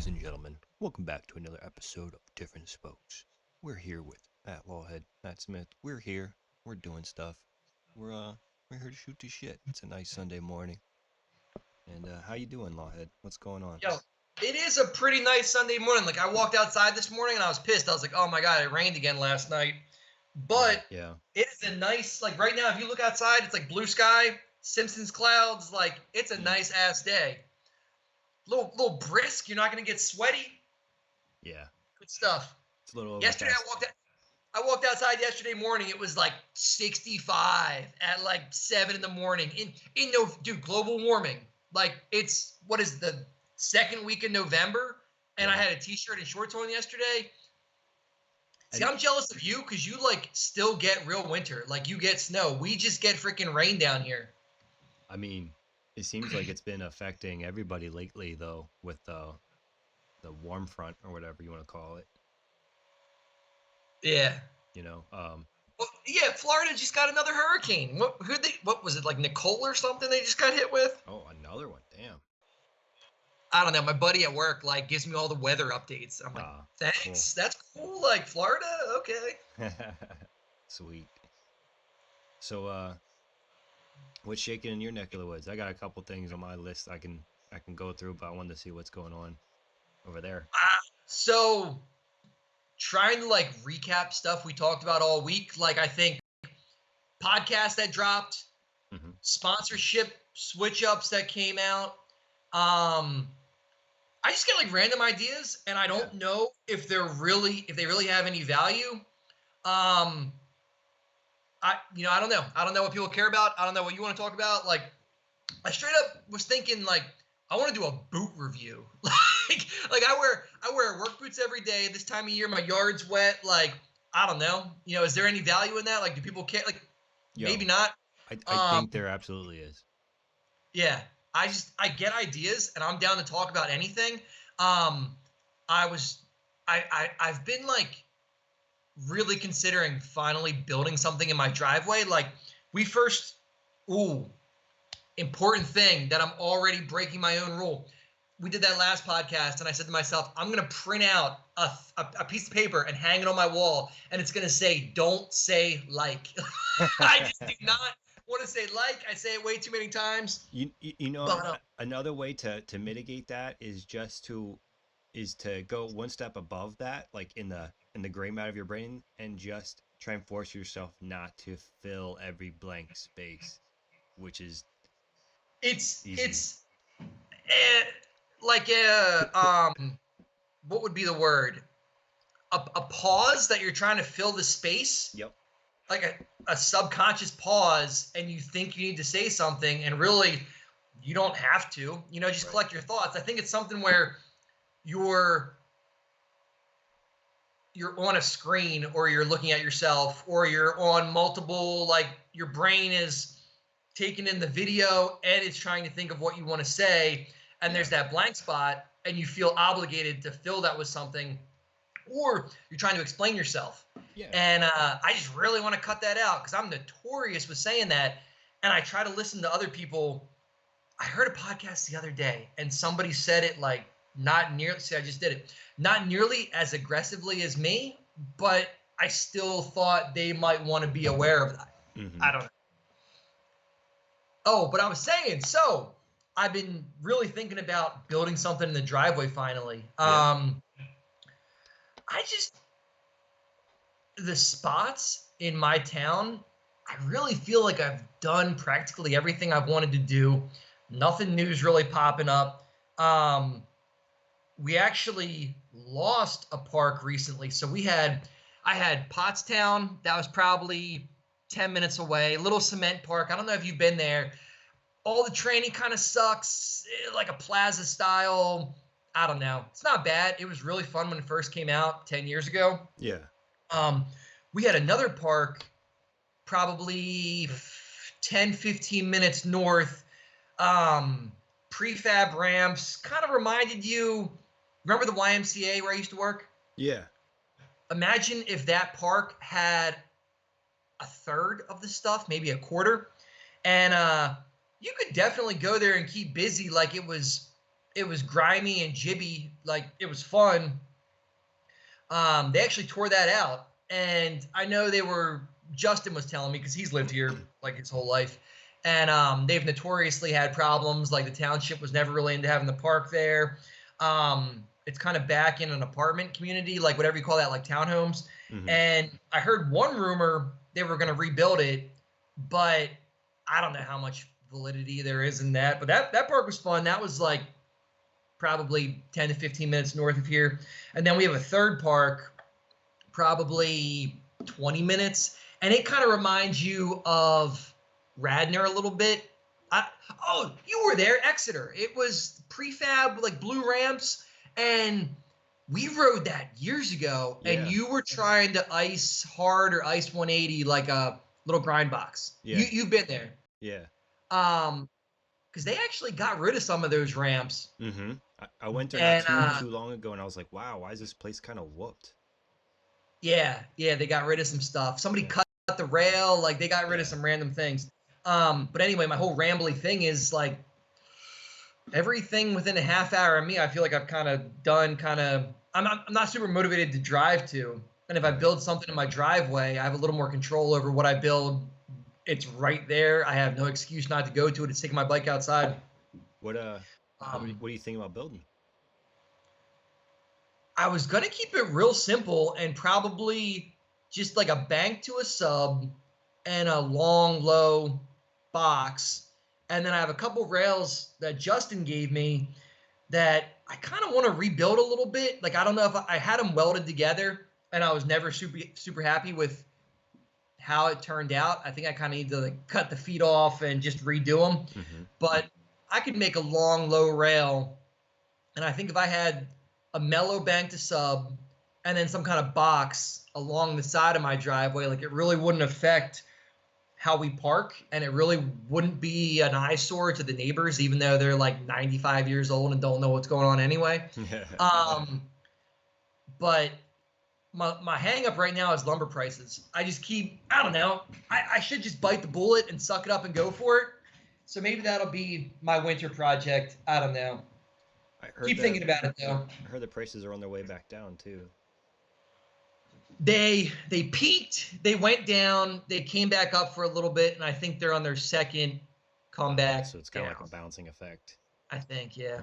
Ladies and gentlemen, welcome back to another episode of Different Spokes. We're here with Matt Loughead, Matt Smith. We're here. We're doing stuff. We're here to shoot the shit. It's a nice Sunday morning. And how you doing, Loughead? What's going on? Yo, it is a pretty nice Sunday morning. Like, I walked outside this morning and I was pissed. I was like, oh my God, it rained again last night. But yeah, it's a nice, like right now, if you look outside, it's like blue sky, Simpsons clouds. Like, it's a nice ass day. Little brisk. You're not going to get sweaty. yeah. Good stuff. It's a little Yesterday, overcast. I walked outside yesterday morning. It was like 65 at like 7 in the morning. Dude, global warming. Like, it's, what is the second week in November? And I had a t-shirt and shorts on yesterday. See, I'm jealous of you because you like still get real winter. Like, you get snow. We just get freaking rain down here. I mean, it seems like it's been affecting everybody lately, though, with the warm front or whatever you want to call it. Yeah. You know. Well, yeah, Florida just got another hurricane. What was it, like Nicole or something they just got hit with? Oh, another one. Damn. I don't know. My buddy at work like gives me all the weather updates. I'm like, thanks. Cool. That's cool. Like Florida, okay. Sweet. So, what's shaking in your neck of the woods? I got a couple things on my list I can go through, but I wanted to see what's going on over there. So, trying to like recap stuff we talked about all week. Like, I think podcast that dropped, sponsorship switch ups that came out. I just get like random ideas, and I don't know if they really have any value. I don't know. I don't know what people care about. I don't know what you want to talk about. Like, I straight up was thinking like I want to do a boot review. like I wear work boots every day. This time of year, my yard's wet. Like, I don't know. Is there any value in that? Like, do people care? Like, maybe not. I think there absolutely is. Yeah. I get ideas and I'm down to talk about anything. I've been like really considering finally building something in my driveway. Like important thing that I'm already breaking my own rule. We did that last podcast and I said to myself, I'm going to print out a piece of paper and hang it on my wall. And it's going to say, don't say like. I just do not want to say like. I say it way too many times. Another way to mitigate that is to go one step above that, like in the gray matter of your brain, and just try and force yourself not to fill every blank space, which is what would be the word? A pause that you're trying to fill the space. Yep. Like a subconscious pause, and you think you need to say something, and really you don't have to. Just collect your thoughts. I think it's something where you're on a screen, or you're looking at yourself, or you're on multiple, like your brain is taking in the video and it's trying to think of what you want to say, and there's that blank spot, and you feel obligated to fill that with something, or you're trying to explain yourself. Yeah. And I just really want to cut that out because I'm notorious with saying that, and I try to listen to other people. I heard a podcast the other day, and somebody said it like not nearly. See, I just did it. Not nearly as aggressively as me, but I still thought they might want to be aware of that. I don't know. Oh, but I was saying, so I've been really thinking about building something in the driveway finally. The spots in my town, I really feel like I've done practically everything I've wanted to do. Nothing new's really popping up. We actually lost a park recently. So I had Pottstown. That was probably 10 minutes away. Little cement park. I don't know if you've been there. All the training kind of sucks, like a plaza style. I don't know. It's not bad. It was really fun when it first came out 10 years ago. Yeah. We had another park probably 10, 15 minutes north. Prefab ramps, kind of reminded you, remember the YMCA where I used to work? Yeah. Imagine if that park had a third of the stuff, maybe a quarter. And you could definitely go there and keep busy like it was it was grimy and jibby. Like it was fun. They actually tore that out, and I know they were. Justin was telling me because he's lived here like his whole life, and they've notoriously had problems. Like the township was never really into having the park there. It's kind of back in an apartment community, like whatever you call that, like townhomes. Hmm. And I heard one rumor they were going to rebuild it, but I don't know how much validity there is in that. But that park was fun. That was like probably 10 to 15 minutes north of here. And then we have a third park, probably 20 minutes. And it kind of reminds you of Radnor a little bit. Oh, you were there, Exeter. It was prefab, like blue ramps. And we rode that years ago. And Yeah. you were trying to ice hard or ice 180 like a little grind box. Yeah. You've been there. Yeah. Because they actually got rid of some of those ramps. Hmm. I went there not And too long ago, and I was like, wow, why is this place kind of whooped? yeah, they got rid of some stuff. Somebody Yeah. cut the rail, like they got rid of Yeah. some random things. But anyway, my whole rambly thing is like everything within a half hour of me, I feel like I've kind of done I'm not super motivated to drive to. And if I Right. build something in my driveway, I have a little more control over what I build. It's right there. I have no excuse not to go to it. It's taking my bike outside. What Um, what do you think about building? I was gonna keep it real simple and probably just like a bank to a sub and a long low box. And then I have a couple rails that Justin gave me that I kind of want to rebuild a little bit. Like I don't know if I had them welded together and I was never super happy with how it turned out. I think I kind of need to like cut the feet off and just redo them. Hmm. But I could make a long low rail, and I think if I had a mellow bank to sub and then some kind of box along the side of my driveway, like it really wouldn't affect how we park, and it really wouldn't be an eyesore to the neighbors, even though they're like 95 years old and don't know what's going on anyway. But my hang up right now is lumber prices. I just I don't know. I should just bite the bullet and suck it up and go for it. So maybe that'll be my winter project. I don't know. I heard Keep thinking about it though. I heard the prices are on their way back down too. They peaked, they went down, they came back up for a little bit, and I think they're on their second comeback. So it's kind of down. like a bouncing effect. I think, yeah.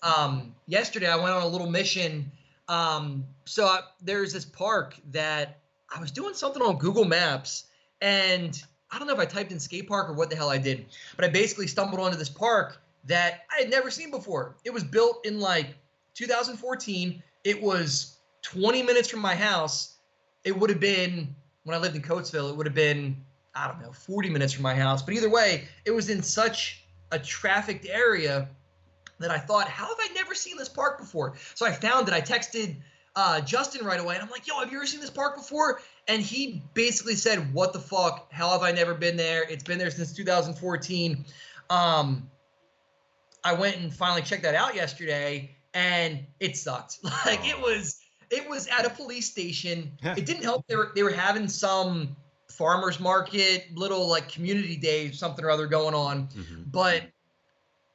Mhm. Yesterday I went on a little mission. There's this park that I was doing something on Google Maps, and I don't know if I typed in skate park or what the hell I did, but I basically stumbled onto this park that I had never seen before. It was built in like 2014. It was 20 minutes from my house. It would have been, when I lived in Coatesville, it would have been, I don't know, 40 minutes from my house. But either way, it was in such a trafficked area that I thought, how have I never seen this park before? So I found it. I texted Justin right away, and I'm like, yo, have you ever seen this park before? And he basically said, what the fuck? How have I never been there? It's been there since 2014. I went and finally checked that out yesterday, and it sucked. Like it was at a police station. It didn't help. They were having some farmers market, little like community day, something or other going on. Mhm. But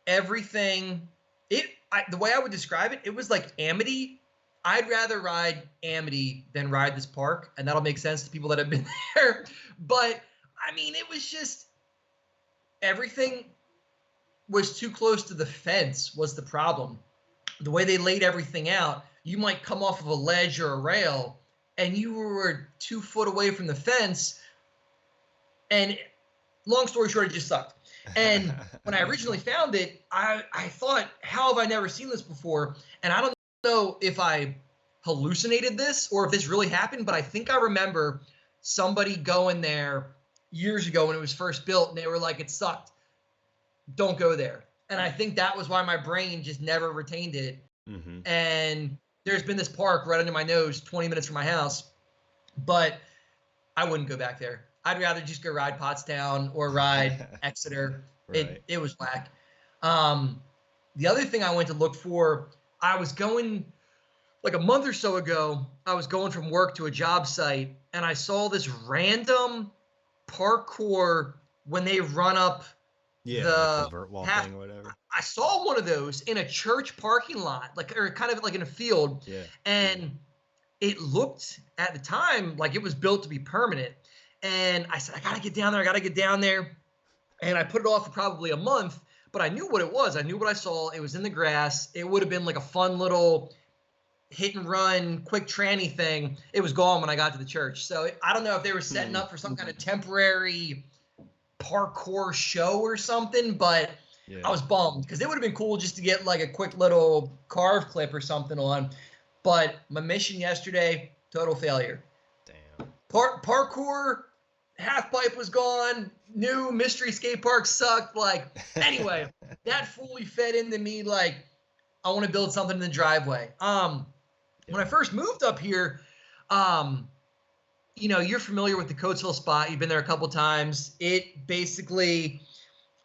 everything, the way I would describe it, it was like Amity. I'd rather ride Amity than ride this park, and that'll make sense to people that have been there. But I mean, it was just everything was too close to the fence was the problem. The way they laid everything out, you might come off of a ledge or a rail and you were 2 foot away from the fence. And long story short, it just sucked. And when I originally found it, I thought, how have I never seen this before? And I don't know if I hallucinated this or if this really happened, but I think I remember somebody going there years ago when it was first built, and they were like, it sucked. Don't go there. And I think that was why my brain just never retained it. Mhm. And there's been this park right under my nose, 20 minutes from my house, but I wouldn't go back there. I'd rather just go ride Pottstown or ride Exeter. Right. It was whack. The other thing I went to look for, I was going like a month or so ago, I was going from work to a job site, and I saw this random parkour when they run up Yeah, like the the vert wall half. thing or whatever. I saw one of those in a church parking lot, like or kind of like in a field, Yeah. and it looked at the time like it was built to be permanent. And I said, I gotta get down there. I gotta get down there. And I put it off for probably a month, but I knew what it was. I knew what I saw. It was in the grass. It would have been like a fun little hit and run, quick tranny thing. It was gone when I got to the church. So I don't know if they were setting up for some kind of temporary parkour show or something, but I Yeah. was bummed because it would have been cool just to get like a quick little carve clip or something on. But my mission yesterday, total failure. Damn. Parkour, half pipe was gone. New mystery skate park sucked. Like, anyway, that fully fed into me. Like, I want to build something in the driveway. When I first moved up here, you're familiar with the Coatesville spot. You've been there a couple times. It basically,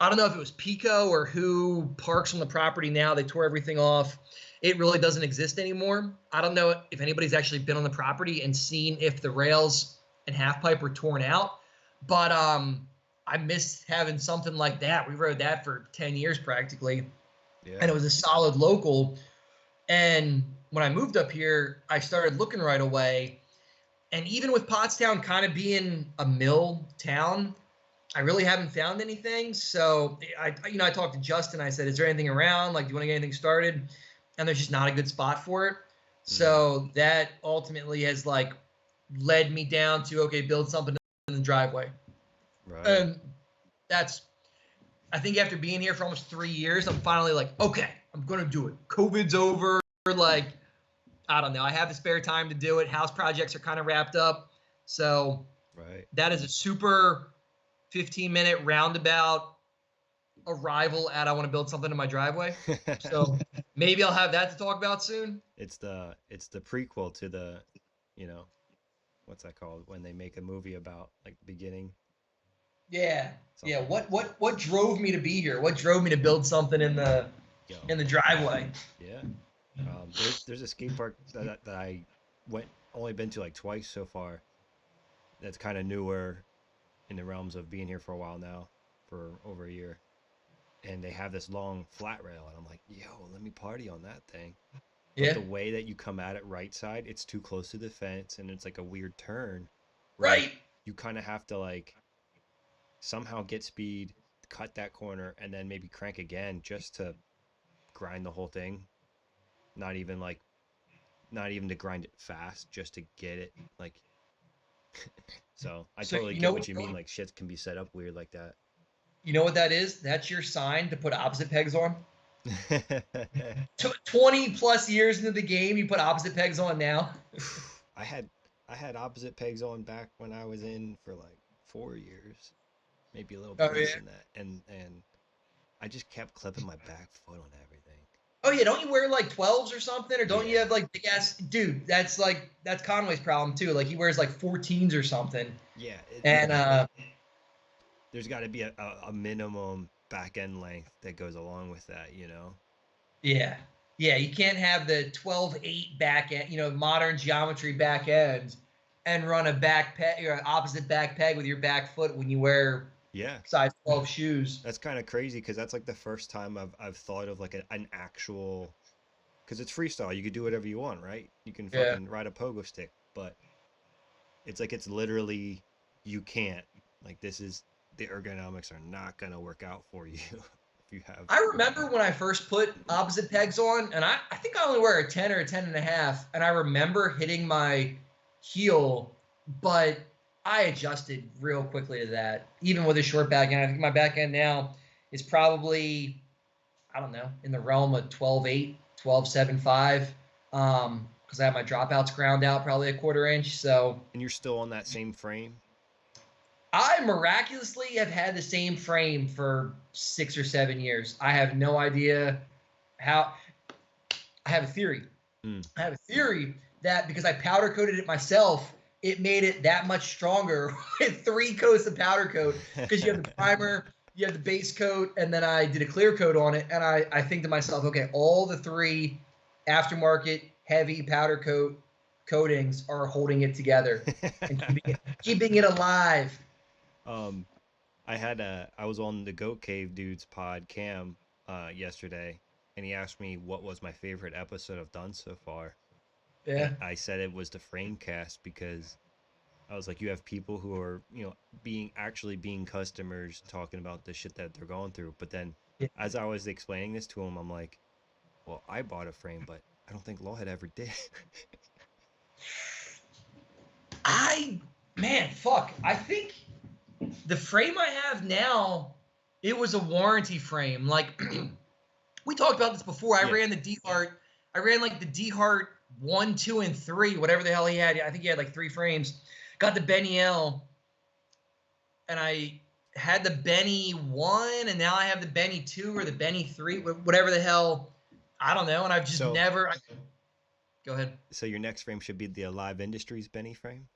I don't know if it was Pico or who parks on the property now. They tore everything off. It really doesn't exist anymore. I don't know if anybody's actually been on the property and seen if the rails and half pipe were torn out. But I miss having something like that. We rode that for 10 years practically. Yeah. And it was a solid local. And when I moved up here, I started looking right away. And even with Pottstown kind of being a mill town, I really haven't found anything. So I talked to Justin. I said, "Is there anything around? Like, do you want to get anything started?" And there's just not a good spot for it. So that ultimately has like led me down to build something in the driveway. Right. And I think after being here for almost 3 years, I'm finally like, okay, I'm gonna do it. COVID's over. Like, I don't know. I have the spare time to do it. House projects are kind of wrapped up. So Right. that is a super 15-minute roundabout arrival at I want to build something in my driveway. So maybe I'll have that to talk about soon. It's the prequel to the, you know, what's that called when they make a movie about like the beginning? Yeah. Yeah. Something. What drove me to be here? What drove me to build something in the Yo. driveway? Yeah. There's a skate park that I only been to like twice so far. That's kind of newer in the realms of being here for a while now, for over a year. And they have this long flat rail, and I'm like, yo, let me party on that thing. But Yeah. the way that you come at it right side, it's too close to the fence, and it's like a weird turn where Right. you kind of have to like somehow get speed, cut that corner, and then maybe crank again just to grind the whole thing. Not even like, not even to grind it fast, just to get it like. So I So totally get what you mean. Like shit can be set up weird like that. you know what that is? That's your sign to put opposite pegs on. 20 plus years into the game, you put opposite pegs on now. I had opposite pegs on back when I was in for like 4 years, maybe a little Oh bit yeah. less than that, and I just kept clipping my back foot on everything. Oh yeah. Don't you wear like 12s or something, or don't you Yeah, have like big ass dude? That's Conway's problem too. Like he wears like 14s or something. yeah. And There's got to be a minimum back end length that goes along with that, you know. yeah, yeah. You can't have the 12-8 back end, modern geometry back end, and run a back peg or opposite back peg with your back foot when you wear Yeah, size 12 shoes. that's kind of crazy because that's like the first time I've thought of like an actual, because it's freestyle. You could do whatever you want, right? You can Yeah. fucking ride a pogo stick, but it's like it's literally you can't. Like this is the ergonomics are not gonna work out for you if you have. I remember when I first put opposite pegs on, and I think I only wear a 10 or a 10 and a half, and I remember hitting my heel, but I adjusted real quickly to that, even with a short back end. I think my back end now is probably, I don't know, in the realm of 12.8, 12.75, because I have my dropouts ground out probably a quarter inch. So And you're still on that same frame. I miraculously have had the same frame for 6 or 7 years. I have no idea how. I have a theory. Mm. I have a theory that because I powder coated it myself, it made it that much stronger with 3 coats of powder coat, because you have the primer, you have the base coat, and then I did a clear coat on it. And I think to myself, okay, all the 3 aftermarket heavy powder coat coatings are holding it together and keeping it alive. I was on the Goat Cave dude's pod Cam yesterday, and he asked me what was my favorite episode I've done so far, and Yeah. I said it was the Framecast because I was like, you have people who are, being customers talking about the shit that they're going through. But then Yeah. as I was explaining this to him, I'm like, well, I bought a frame, but I don't think Lawhead ever did. Man, fuck. I think the frame I have now, it was a warranty frame. Like we talked about this before. I Yeah. ran the D Heart. I ran like the D Heart 1, 2, and 3, whatever the hell he had. I think he had like 3 frames. Got the Benny L, and I had the Benny 1, and now I have the Benny 2 or the Benny 3, whatever the hell. I don't know. And I've just So never. Go ahead. so your next frame should be the Alive Industries Benny frame.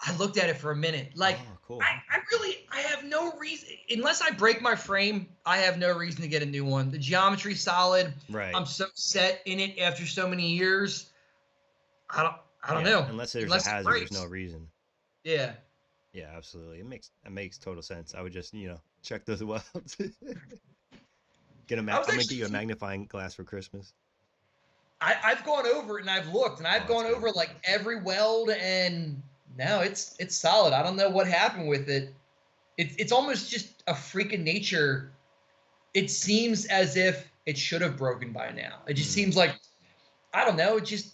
I looked at it for a minute. Like, Oh, cool. I have no reason, unless I break my frame, I have no reason to get a new one. The geometry's solid. Right. I'm so set in it after so many years. I don't know. Unless there's Unless a it hazard, there's breaks. no reason. Yeah. Yeah, absolutely. It makes total sense. I would just, check those welds. I'm gonna get you a magnifying glass for Christmas. I've gone over it and I've looked and I've gone over like every weld, and no, it's solid. I don't know what happened with it. It's almost just a freak of nature. It seems as if it should have broken by now. It just seems like, I don't know, just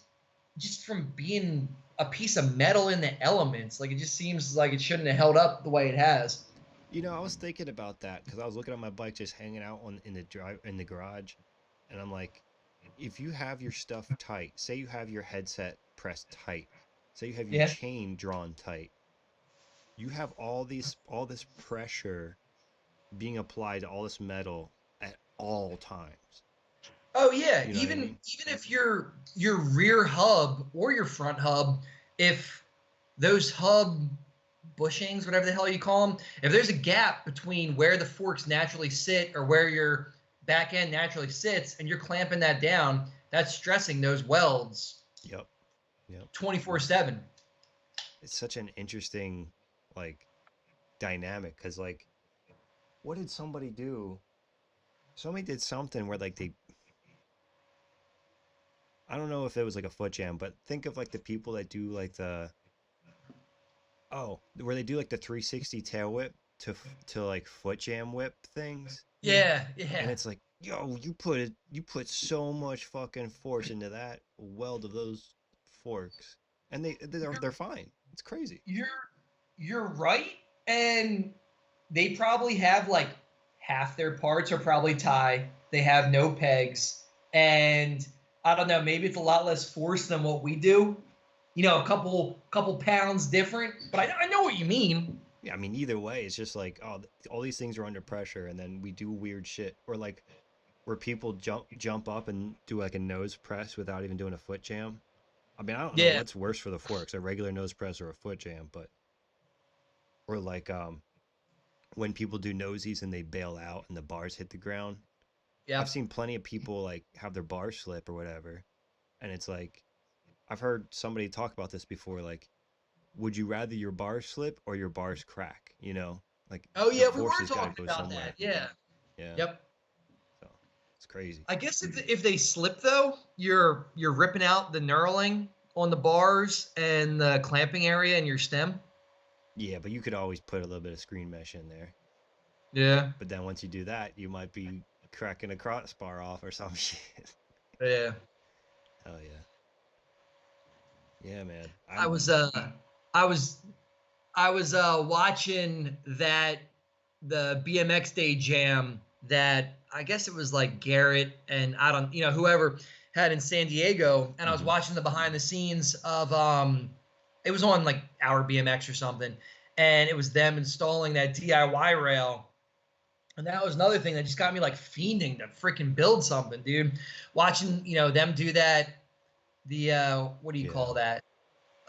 from being a piece of metal in the elements, like it just seems like it shouldn't have held up the way it has. I was thinking about that because I was looking at my bike just hanging out in the garage, and I'm like, if you have your stuff tight, say you have your headset pressed tight, say you have your chain drawn tight, you have all this pressure being applied to all this metal at all times. Oh yeah, You know what I mean? even if your rear hub or your front hub, if those hub bushings, whatever the hell you call them, if there's a gap between where the forks naturally sit or where your back end naturally sits, and you're clamping that down, that's stressing those welds. Yep. 24/7. It's such an interesting, like, dynamic because, like, what did somebody do? Somebody did something where, like, I don't know if it was like a foot jam, but think of like the people that do like where they do like the 360 tail whip to like foot jam whip things. Yeah. And it's like, yo, you put so much fucking force into that weld of those forks, and they're fine. It's crazy. You're right, and they probably have like half their parts are probably tie. They have no pegs, and I don't know, maybe it's a lot less force than what we do. A couple pounds different, but I know what you mean. Yeah, I mean, either way, it's just like, oh, all these things are under pressure, and then we do weird shit, or like where people jump up and do like a nose press without even doing a foot jam. I mean, I don't know what's worse for the forks, a regular nose press or a foot jam, or like when people do nosies and they bail out and the bars hit the ground. Yeah. I've seen plenty of people like have their bars slip or whatever, and it's like, I've heard somebody talk about this before, like, would you rather your bars slip or your bars crack? Like, oh yeah, we were talking about that. Yeah. Yep. So it's crazy. I guess if they slip though, you're ripping out the knurling on the bars and the clamping area in your stem. Yeah, but you could always put a little bit of screen mesh in there. Yeah. But then once you do that, you might be cracking a crossbar off or some shit. Yeah. Hell yeah. Yeah, man. I was watching the BMX Day Jam that I guess it was like Garrett and whoever had in San Diego, and I was watching the behind the scenes of it was on like Our BMX or something, and it was them installing that DIY rail. And that was another thing that just got me like fiending to freaking build something, dude. Watching, them do that, what do you call that?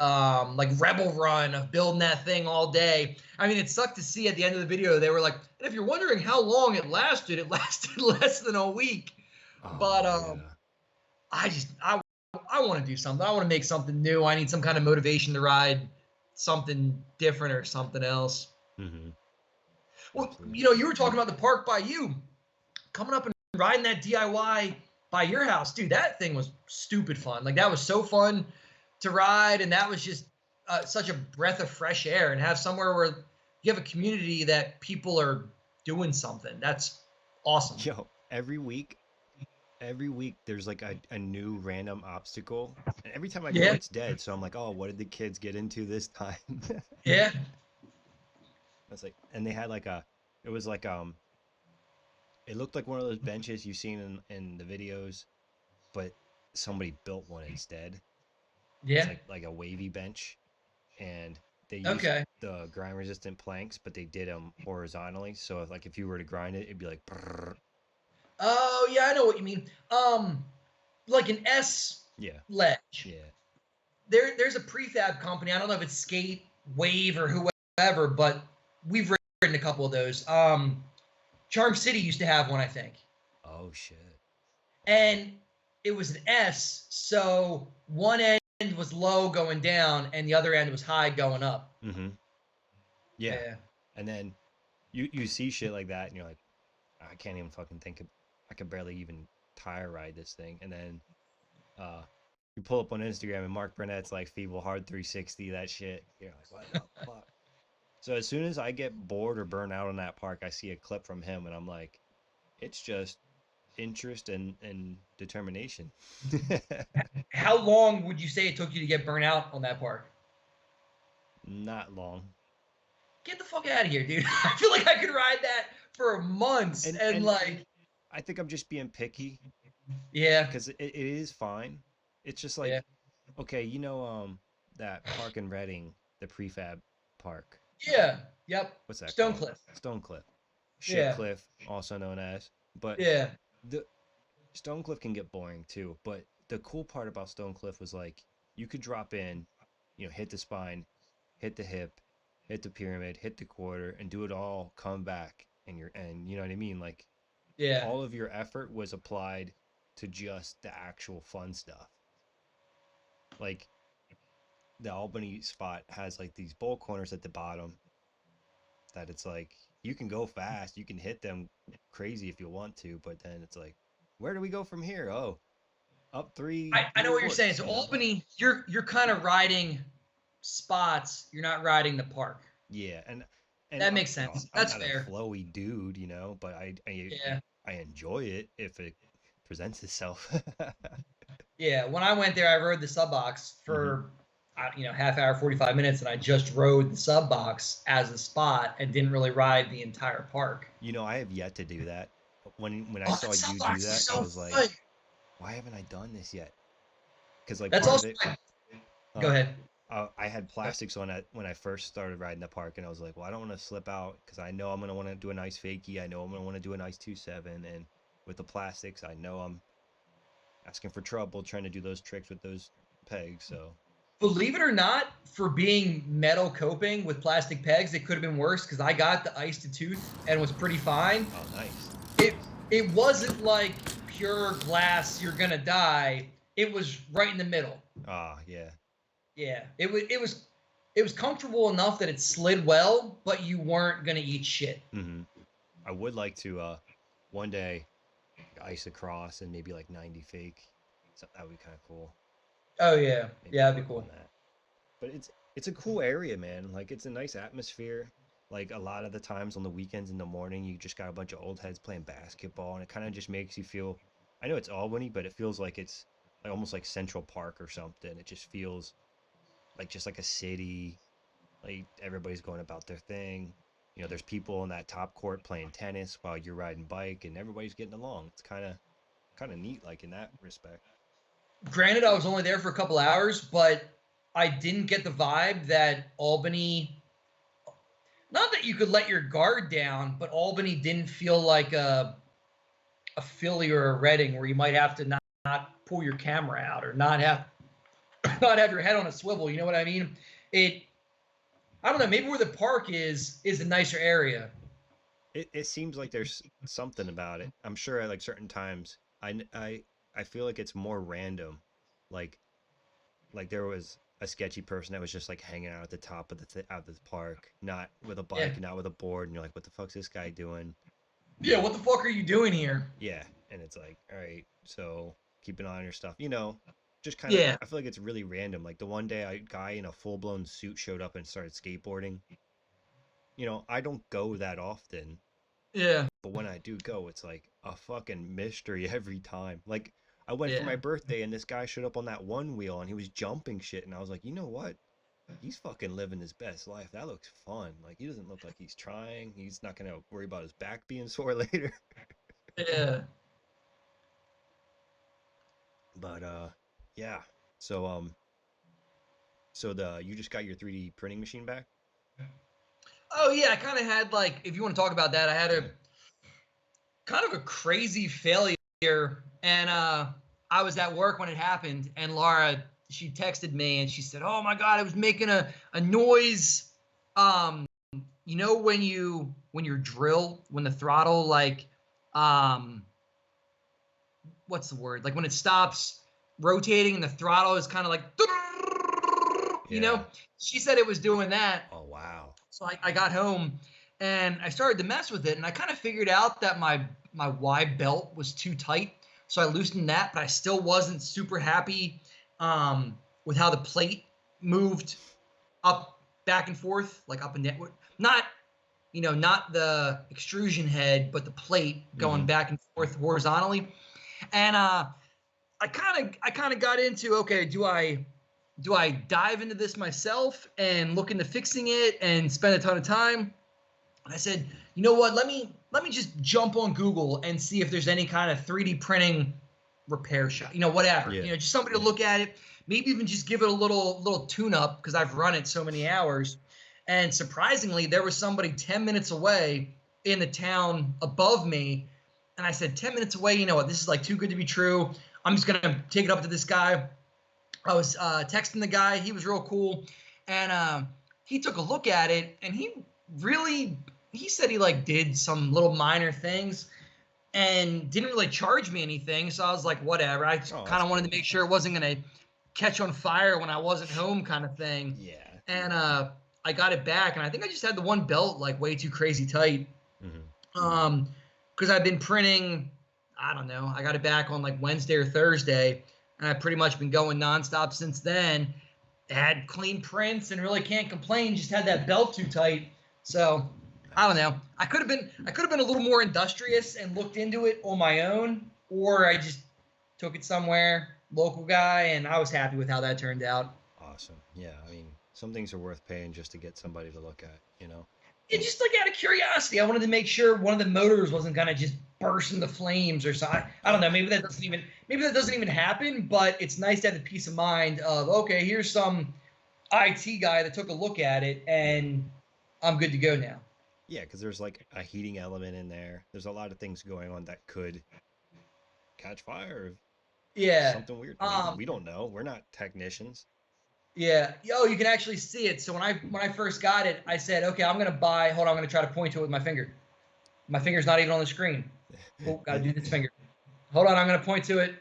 Like rebel run of building that thing all day. I mean, it sucked to see at the end of the video, they were like, and if you're wondering how long it lasted less than a week. Oh, but yeah. I want to do something. I want to make something new. I need some kind of motivation to ride something different or something else. Mm-hmm. Well, absolutely. you were talking about the park by you coming up and riding that DIY by your house, dude. That thing was stupid fun. Like that was so fun to ride, and that was just such a breath of fresh air. And have somewhere where you have a community that people are doing something. That's awesome. Yo, every week there's like a new random obstacle, and every time I go Yeah, it's dead, so I'm like, oh, what did the kids get into this time? yeah, That's like, and they had like it was like it looked like one of those benches you've seen in the videos, but somebody built one instead. It's yeah. like a wavy bench, and they used Okay. the grind resistant planks, but they did them horizontally, so if you were to grind it, it'd be like brrr. Oh yeah, I know what you mean. Like an S Yeah, ledge. yeah. There's a prefab company. I don't know if it's Skate, Wave, or whoever, but we've ridden a couple of those. Charm City used to have one, I think, Oh shit. Wow. and it was an S. So one end was low going down, and the other end was high going up. Mm-hmm. Yeah. Yeah, And then you see shit like that, and you're like, I can't even fucking think of. I could barely even tire ride this thing. And then uh, you pull up on Instagram, and Mark Burnett's like feeble hard 360 that shit. You're like, what the fuck? So as soon as I get bored or burn out on that park, I see a clip from him, and I'm like, it's just interest and determination. how long would you say it took you to get burnt out on that park? Not long. Get the fuck out of here, dude. I feel like I could ride that for months And and and like, I think I'm just being picky yeah, because it is fine. It's just yeah, like, okay, that park in Reading, the prefab park. yeah, yep. What's that called? Stonecliff. Stonecliff. Yeah, Shitcliff, also known as. But yeah, the Stonecliff can get boring too. But the cool part about Stonecliff was like you could drop in, hit the spine, hit the hip, hit the pyramid, hit the quarter, and do it all, come back, and you know what I mean? Like yeah, all of your effort was applied to just the actual fun stuff. Like the Albany spot has like these bowl corners at the bottom that it's like you can go fast, you can hit them crazy if you want to, but then it's like, where do we go from here? Oh, up three I know new what you're saying. woods, So Albany, you're kind of riding spots. You're not riding the park. Yeah, and That makes sense. I'm That's not a fair. flowy dude, but Yeah, I enjoy it if it presents itself. yeah. When I went there, I rode the sub box Hmm. for half hour, 45 minutes, and I just rode the sub box as a spot and didn't really ride the entire park. I have yet to do that. When I Oh, saw that sub you do box is that, I so was like, fun. why haven't I done this yet? Because like That's part of also it, go uh, ahead. I had plastics on it when I first started riding the park, and I was like, well, I don't want to slip out because I know I'm gonna want to do a nice fakie. I know I'm gonna want to do a nice 2.7, and with the plastics, I know I'm asking for trouble trying to do those tricks with those pegs. So, Believe it or not, for being metal coping with plastic pegs, it could have been worse because I got the ice to tooth and was pretty fine. oh, nice, It nice. it wasn't like pure glass, you're gonna die. It was right in the middle. Ah, yeah. Yeah, it was comfortable enough that it slid well, but you weren't gonna eat shit. Hmm. I would like to one day ice across and maybe like 90 fake. So that would be kind of cool. Oh yeah, Maybe yeah, that'd work be on cool. that. But it's a cool area, man. Like it's a nice atmosphere. Like a lot of the times on the weekends in the morning, you just got a bunch of old heads playing basketball, and it kind of just makes you feel. I know it's Albany, but it feels like it's like almost like Central Park or something. It just feels like just like a city. Like everybody's going about their thing. There's people in that top court playing tennis while you're riding bike, and everybody's getting along. It's kind of neat, like in that respect. Granted, I was only there for a couple hours, but I didn't get the vibe that Albany. Not that you could let your guard down, but Albany didn't feel like a Philly or a Reading where you might have to not pull your camera out or not have not have your head on a swivel. You know what I mean? It. I don't know. Maybe where the park is a nicer area. It seems like there's something about it. I'm sure at like certain times, I feel like it's more random. Like like there was a sketchy person that was just like hanging out at the top of out of the park, not with a Yeah. bike, not with a board, and you're like, what the fuck's this guy doing? Yeah, what the fuck are you doing here? Yeah, and it's like, all right, so keep an eye on your stuff. You know, just kind of. Yeah. I feel like it's really random. Like the one day a guy in a full blown suit showed up and started skateboarding. You know, I don't go that often, Yeah. but when I do go, it's like a fucking mystery every time. Like I went for Yeah. my birthday and this guy showed up on that one wheel and he was jumping shit and I was like, you know what? He's fucking living his best life. That looks fun. Like he doesn't look like he's trying. He's not gonna worry about his back being sore later. Yeah. But yeah. So so the you just got your 3D printing machine back? Oh yeah, I kind of had like, if you want to talk about that, I had a kind of a crazy failure, and I was at work when it happened, and Laura, she texted me and she said, "Oh my god, I was making a noise. Um, you know when your drill, when the throttle like um what's the word? Like when it stops rotating and the throttle is kind of like, you Yeah. know." She said it was doing that. Oh wow. So I got home and I started to mess with it, and I kind of figured out that my Y belt was too tight. So I loosened that, but I still wasn't super happy with how the plate moved up, back and forth, like up and down. Not, not the extrusion head, but the plate going Mm-hmm. back and forth horizontally. And I kind of got into, okay, do I dive into this myself and look into fixing it and spend a ton of time? And I said, you know what? Let me just jump on Google and see if there's any kind of 3D printing repair shop, whatever. Yeah. Just somebody to look at it, maybe even just give it a little tune up because I've run it so many hours. And surprisingly, there was somebody 10 minutes away in the town above me. And I said, 10 minutes away, you know what? This is like too good to be true. I'm just going to take it up to this guy. I was texting the guy. He was real cool. And he took a look at it, and he said he like did some little minor things and didn't really charge me anything. So I was like, whatever. I Oh, kind that's of wanted cool. to make sure it wasn't going to catch on fire when I wasn't home kind of thing. Yeah. And I got it back, and I think I just had the one belt like way too crazy tight. Mm-hmm. Because I've been printing, I don't know, I got it back on like Wednesday or Thursday, and I've pretty much been going nonstop since then. Had clean prints and really can't complain. Just had that belt too tight. So I don't know. I could have been a little more industrious and looked into it on my own, or I just took it somewhere, local guy, and I was happy with how that turned out. Awesome. Yeah. I mean, some things are worth paying just to get somebody to look at, you know? It just like out of curiosity, I wanted to make sure one of the motors wasn't gonna just burst into flames or something. I don't know. Maybe that doesn't even happen. But it's nice to have the peace of mind of, okay, here's some IT guy that took a look at it, and I'm good to go now. Yeah, because there's like a heating element in there. There's a lot of things going on that could catch fire. Yeah. Something weird. I mean, we don't know. We're not technicians. Yeah. Oh, you can actually see it. So when I first got it, I said, okay, I'm gonna buy. Hold on, I'm gonna try to point to it with my finger. My finger's not even on the screen. Oh, gotta do this finger. Hold on, I'm gonna point to it.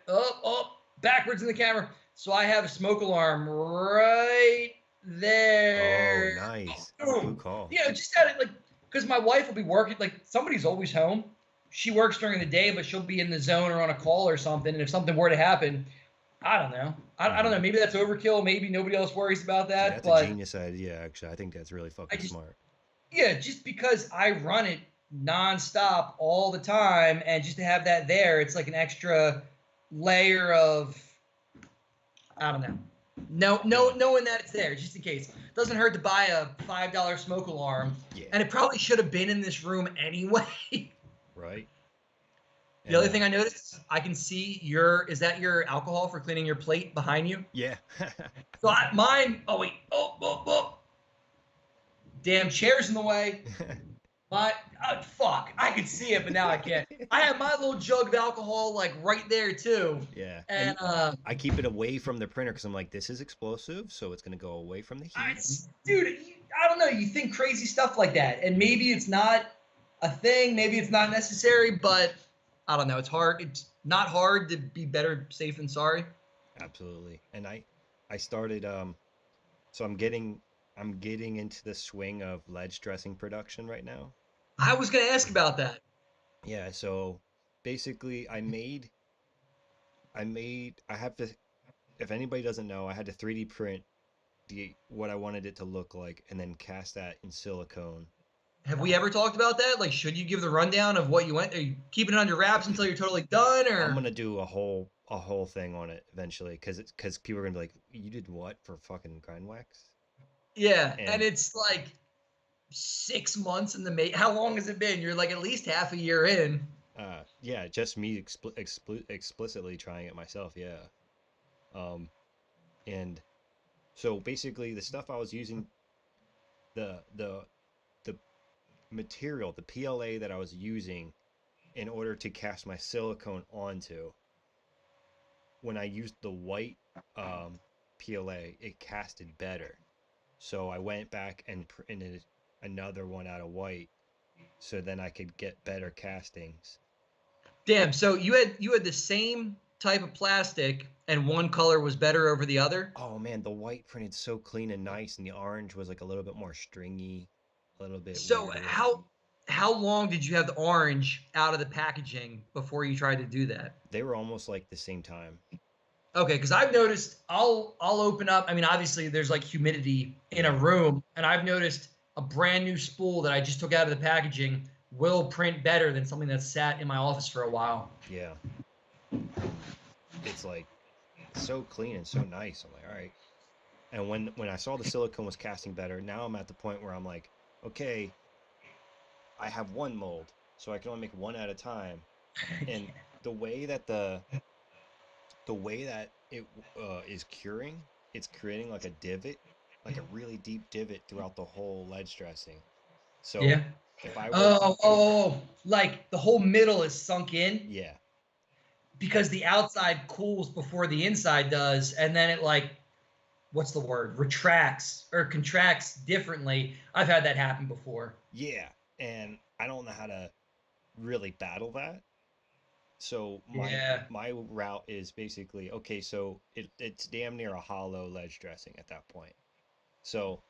Backwards in the camera. So I have a smoke alarm right Oh, there. nice. Good Boom. call. Just had it like, because my wife will be working. Like somebody's always home. She works during the day, but she'll be in the zone or on a call or something. And if something were to happen, I don't know. I don't know. Maybe that's overkill. Maybe nobody else worries about Yeah, that. that's a But genius idea, actually. I think that's really I fucking just, smart. yeah, just because I run it nonstop all the time, and just to have that there, it's like an extra layer of, I don't know. No, Yeah. knowing that it's there, just in case. Doesn't hurt to buy a $5 smoke alarm, Yeah. and it probably should have been in this room anyway. Right. The And other thing I noticed, I can see is that your alcohol for cleaning your plate behind you? yeah. So mine, oh wait, oh, damn chair's in the way. Fuck, I could see it, but now I can't. I have my little jug of alcohol like right there too. Yeah. And I keep it away from the printer because I'm like, this is explosive, so it's gonna go away from the heat. dude, I don't know. You think crazy stuff like that, and maybe it's not a thing. Maybe it's not necessary, but I don't know. It's hard. It's not hard to be better safe than sorry. Absolutely. And I started So I'm getting into the swing of ledge dressing production right now. I was gonna ask about that. Yeah, so basically I have to, if anybody doesn't know, I had to 3D print the what I wanted it to look like and then cast that in silicone. Have we ever talked about that? Like, should you give the rundown of what you went? Are you keeping it under wraps until you're totally done, I'm or? gonna do a whole thing on it eventually because people are gonna be like, you did what for fucking grind wax? Yeah, and And it's like 6 months in the make. How long has it been? You're like at least half a year in. yeah, just me explicitly trying it myself. Yeah. Um, and so basically the stuff I was using, the the the material, the PLA that I was using in order to cast my silicone onto, when I used the white PLA, it casted better. So I went back and printed another one out of white so then I could get better castings. Damn. So you had the same type of plastic, and one color was better over the other. Oh man, the white printed so clean and nice, and the orange was like a little bit more stringy, a little bit So weirder. how long did you have the orange out of the packaging before you tried to do that? They were almost like the same time. Okay, because I've noticed I'll open up. I mean, obviously there's like humidity in a Yeah. room, and I've noticed a brand new spool that I just took out of the packaging will print better than something that's sat in my office for a while. Yeah. And it's like so clean and so nice. I'm like, all right. And when I saw the silicone was casting better, now I'm at the point where I'm like, okay, I have one mold, so I can only make one at a time. And the way that the way that it is curing, it's creating like a divot, like a really deep divot throughout the whole ledge dressing. So Yeah. if I were, Oh, like the whole middle is sunk in yeah, because and the outside cools before the inside does, and then it like what's the word? Retracts or contracts differently. I've had that happen before. yeah, and I don't know how to really battle that. So Yeah. my route is basically okay. So it's damn near a hollow ledge dressing at that point. So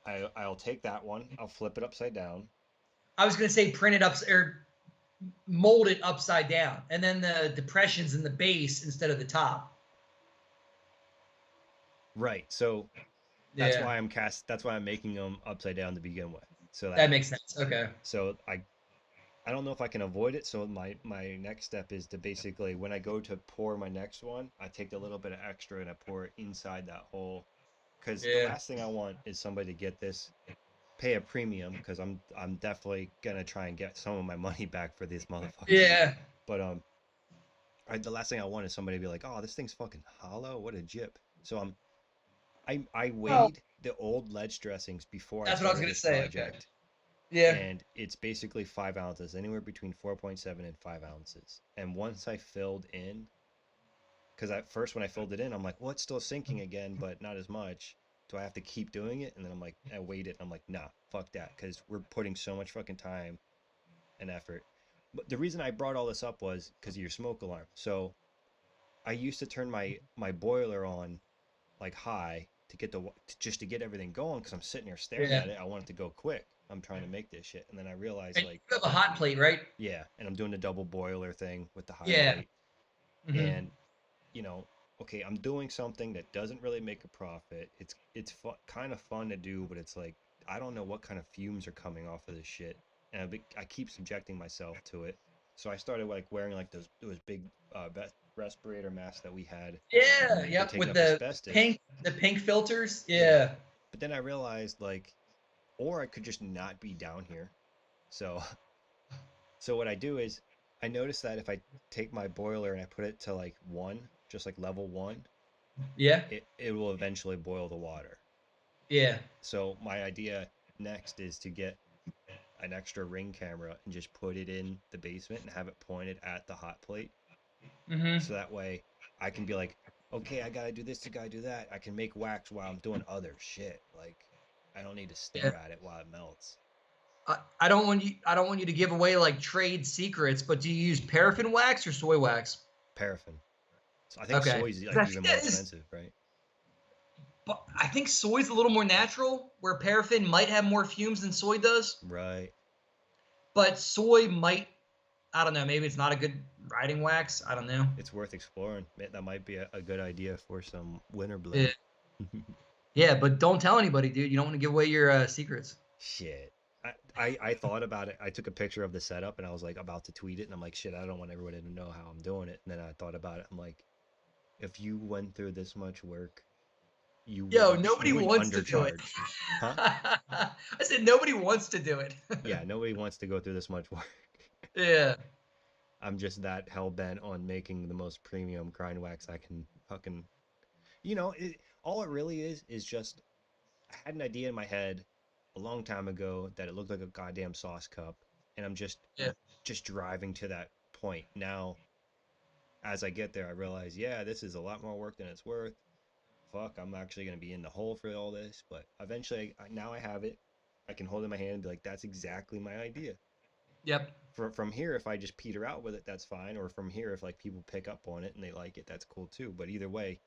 I'll take that one, I'll flip it upside down. I was gonna say print it up or mold it upside down, and then the depressions in the base instead of the top. Right. So Yeah, that's why I'm making them upside down to begin with. So that that makes sense. Okay. so I don't know if I can avoid it. So my next step is to basically when I go to pour my next one, I take a little bit of extra and I pour it inside that hole. Because the Yeah. last thing I want is somebody to get this, pay a premium, because I'm definitely gonna try and get some of my money back for these motherfuckers. Yeah. But the last thing I want is somebody to be like, oh, this thing's fucking hollow. What a jip. So I Well, weighed the old ledge dressings before I that's what I was started gonna this say. Okay. project, Yeah. and it's basically 5 ounces, anywhere between 4.7 and 5 ounces. And once I filled in, because at first when I filled it in, I'm like, well, it's still sinking again, but not as much. Do I have to keep doing it? And then I'm like, I weighed it, and I'm like, nah, fuck that, because we're putting so much fucking time and effort. But the reason I brought all this up was because of your smoke alarm. So I used to turn my boiler on like high to get just to get everything going because I'm sitting here staring Yeah. at it. I want it to go quick. I'm trying to make this shit, and then I realized And like, you have a hot plate, right? yeah, and I'm doing the double boiler thing with the high Yeah. plate, Hmm. and you know, okay, I'm doing something that doesn't really make a profit. Kind of fun to do, but it's like I don't know what kind of fumes are coming off of this shit, and I keep subjecting myself to it. So I started like wearing like those big respirator masks that we had Yeah. for Yep. taking With up asbestos. the pink filters. Yeah, Yeah. but then I realized like, or I could just not be down here. So so what I do is I notice that if I take my boiler and I put it to like one, just like level one, Yeah. it will eventually boil the water. Yeah. So my idea next is to get an extra ring camera and just put it in the basement and have it pointed at the hot plate. Hmm. So that way I can be like, okay, I gotta do this, I gotta do that. I can make wax while I'm doing other shit. Like I don't need to Yeah. stare at it while it melts. I don't want you. I don't want you to give away like trade secrets. But do you use paraffin wax or soy wax? Paraffin. So I think Okay. soy is 'Cause like I even think more that is expensive, right? But I think soy's a little more natural, where paraffin might have more fumes than soy does. Right. But soy might, I don't know, maybe it's not a good riding wax. I don't know. It's worth exploring. That might be a good idea for some winter Yeah, blend. yeah, but don't tell anybody, dude. You don't want to give away your secrets. Shit. I thought about it. I took a picture of the setup and I was like about to tweet it and I'm like, shit, I don't want everybody to know how I'm doing it. And then I thought about it. I'm like, if you went through this much work, Yo, you nobody wouldn't wants to do it. undercharge. Huh? I said nobody wants to do it. Yeah, nobody wants to go through this much work. Yeah. I'm just that hell bent on making the most premium grind wax I can fucking all it really is just I had an idea in my head a long time ago that it looked like a goddamn sauce cup, and I'm Yeah. just driving to that point. Now, as I get there, I realize, yeah, this is a lot more work than it's worth. Fuck, I'm actually gonna be in the hole for all this, but eventually, now I have it. I can hold it in my hand and be like, that's exactly my idea. Yep. From here, if I just peter out with it, that's fine. Or from here, if like people pick up on it and they like it, that's cool too. But either way,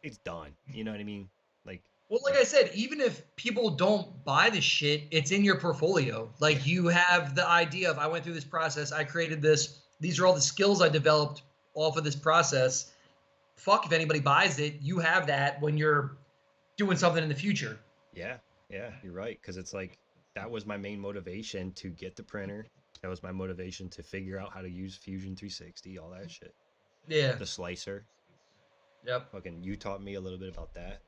it's done. You know what I mean? Like, Well, like I said, even if people don't buy the shit, it's in your portfolio. yeah, Like you have the idea of I went through this process, I created this. These are all the skills I developed off of this process. Fuck if anybody buys it, you have that when you're doing something in the future. yeah, yeah, you're right. Because it's like that was my main motivation to get the printer. That was my motivation to figure out how to use Fusion 360, all that shit. Yeah. The slicer. Yep. Fucking, you taught me a little bit about that.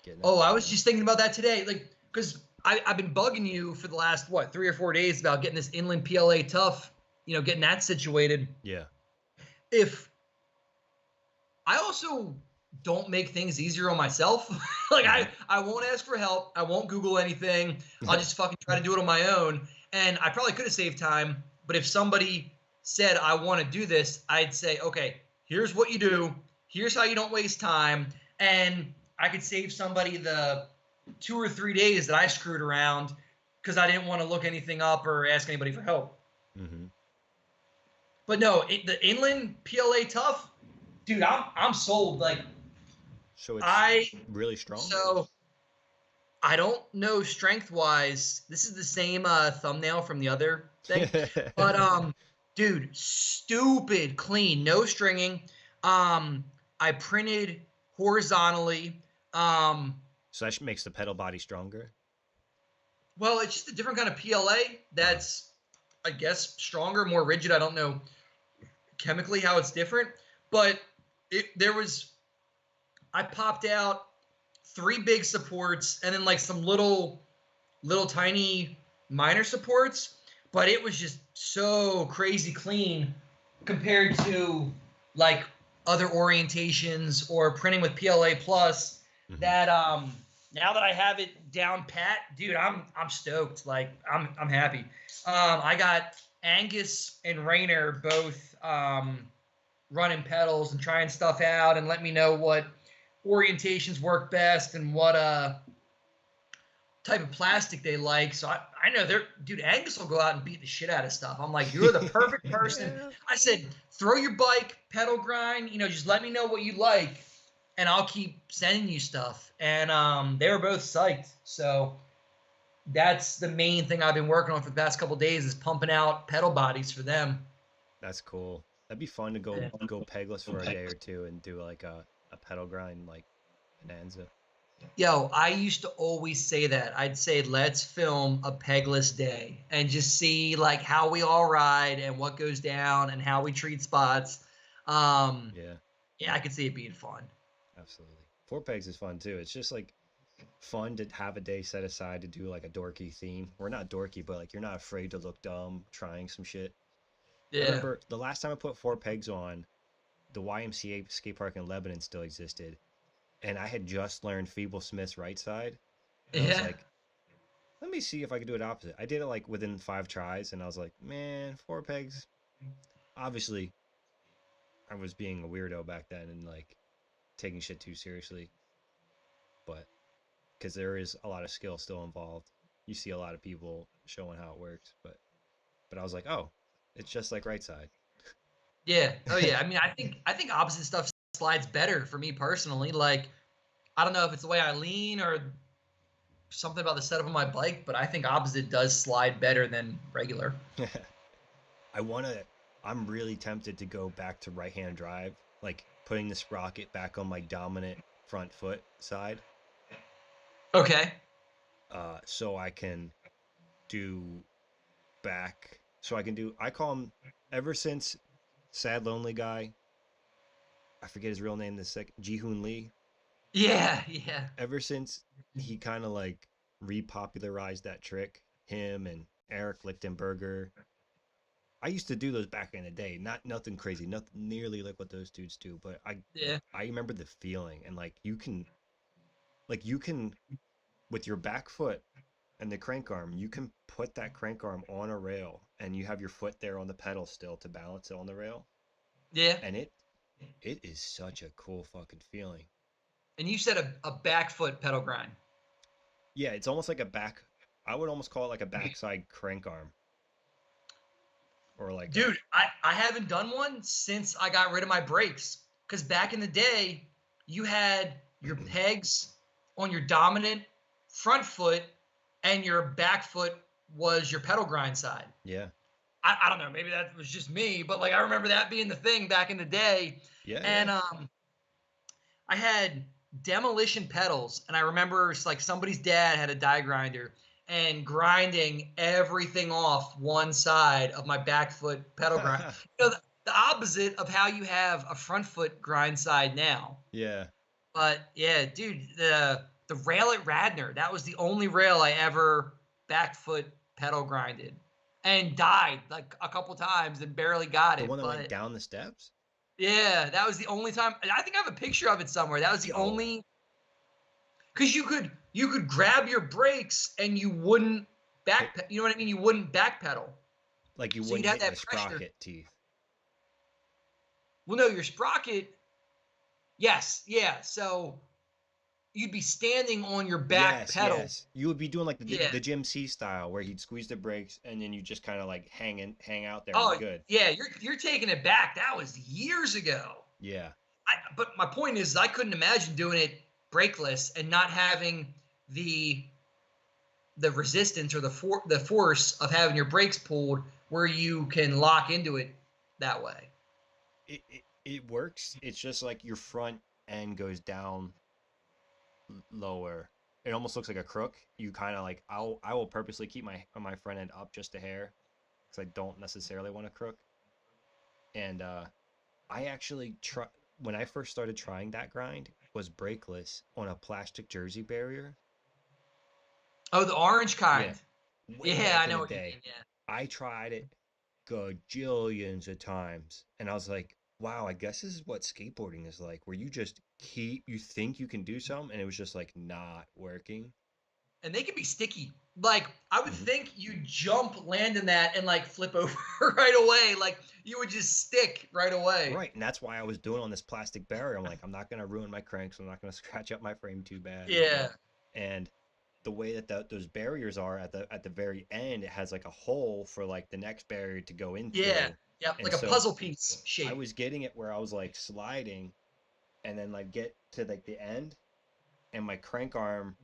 Getting that Oh, I thing was going. just thinking about that today. Like, because I've been bugging you for the last, what, 3 or 4 days about getting this inland PLA tough, getting that situated. Yeah. If I also don't make things easier on myself. Like Mm-hmm. I won't ask for help. I won't Google anything. I'll just fucking try to do it on my own. And I probably could have saved time, but if somebody said I want to do this, I'd say, okay, here's what you do. Here's how you don't waste time. And I could save somebody the 2 or 3 days that I screwed around because I didn't want to look anything up or ask anybody for help. Mm-hmm. But no, the inland PLA tough, dude, I'm sold. Like So it's I really strong. so I don't know strength wise. This is the same thumbnail from the other thing, but dude, stupid clean, no stringing. I printed horizontally. Um, So that makes the pedal body stronger. well, it's just a different kind of PLA that's, I guess, stronger, more rigid. I don't know chemically how it's different, but I popped out 3 big supports and then like some little tiny minor supports, but it was just so crazy clean compared to like other orientations or printing with PLA plus Mm-hmm. that now that I have it down pat, dude, I'm stoked. Like I'm happy. I got Angus and Rainer both running pedals and trying stuff out and let me know what orientations work best and what type of plastic they like. So I know dude, Angus will go out and beat the shit out of stuff. I'm like, you're the perfect person. Yeah. I said, throw your bike, pedal grind, just let me know what you like and I'll keep sending you stuff. And they were both psyched. So that's the main thing I've been working on for the past couple of days is pumping out pedal bodies for them. That's cool. That'd be fun to Yeah. go pegless for a day or two and do like a pedal grind like bonanza. Yo, I used to always say that. I'd say, let's film a pegless day and just see like how we all ride and what goes down and how we treat spots. Um, Yeah, yeah, I could see it being fun. absolutely. Four pegs is fun too. It's just like fun to have a day set aside to do like a dorky theme. Or not dorky, but like you're not afraid to look dumb trying some shit. I Yeah. remember the last time I put four pegs on, the YMCA skate park in Lebanon still existed. And I had just learned Feeble Smith's right side. And I was Yeah. like, let me see if I could do it opposite. I did it like within 5 tries, and I was like, man, four pegs. Obviously, I was being a weirdo back then and like taking shit too seriously. But because there is a lot of skill still involved, you see a lot of people showing how it works. But I was like, oh, it's just like right side. Yeah. Oh yeah. I mean, I think opposite stuff slides better for me personally. Like I don't know if it's the way I lean or something about the setup of my bike, but I think opposite does slide better than regular. I want to, I'm really tempted to go back to right hand drive, like putting the sprocket back on my dominant front foot side, Okay. so I can do so I can do, I call him, ever since Sad Lonely Guy, I forget his real name, Ji-Hoon Lee, Yeah, yeah. ever since he kind of like repopularized that trick, him and Eric Lichtenberger. I used to do those back in the day. Not nothing crazy, nothing nearly like what those dudes do, but Yeah. I remember the feeling, and you can with your back foot and the crank arm, you can put that crank arm on a rail and you have your foot there on the pedal still to balance it on the rail, Yeah. and it is such a cool fucking feeling. And you said a back foot pedal grind. Yeah, it's almost like a back, I would almost call it like a backside crank arm, or like a Dude, I haven't done one since I got rid of my brakes. Because back in the day, you had your pegs on your dominant front foot, and your back foot was your pedal grind side. yeah. I don't know, maybe that was just me, but like I remember that being the thing back in the day. Yeah, yeah. And I had demolition pedals, and I remember like somebody's dad had a die grinder and grinding everything off one side of my back foot pedal grind. You know, the opposite of how you have a front foot grind side now. Yeah. But yeah, dude, the rail at Radnor, that was the only rail I ever back foot pedal grinded and died like a couple times and barely got The it. one that went But down the steps? yeah, that was the only time. I think I have a picture of it somewhere. That was the Yo. only, because you could grab your brakes and you wouldn't Hit, you know what I mean? You wouldn't backpedal. like you So you'd wouldn't have hit the that pressure. sprocket teeth. Well, no, your sprocket, yes, yeah. So you'd be standing on your back Yes, pedal. yes. You would be doing like Yeah. the Jim C style where he'd squeeze the brakes and then you just kind of like hang out there and be Oh, good. yeah, you're taking it back. That was years ago. Yeah. But my point is, I couldn't imagine doing it brakeless and not having the resistance or the force of having your brakes pulled where you can lock into it that way. It works. It's just like your front end goes down lower. It almost looks like a crook. You kind of like I will purposely keep my front end up just a hair because I don't necessarily want a crook. And I actually try when I first started trying that grind was brakeless on a plastic jersey barrier. Oh, the orange Yeah, kind. way Yeah, I back in know the what you day. mean. Yeah. I tried it gajillions of times, and I was like, "Wow, I guess this is what skateboarding is like, where you just you think you can do something, and it was just like not working." And they can be sticky. Like I would Hmm. think you jump, land in that, and like flip over right away. Like you would just stick right away. Right, and that's why I was doing on this plastic barrier. I'm like, I'm not gonna ruin my cranks. I'm not gonna scratch up my frame too bad. Yeah. And the way that those barriers are at the very end, it has like a hole for like the next barrier to go in Yeah. through. Yep. And Like a so puzzle piece I shape. was getting it where I was like sliding and then like get to like the end and my crank arm,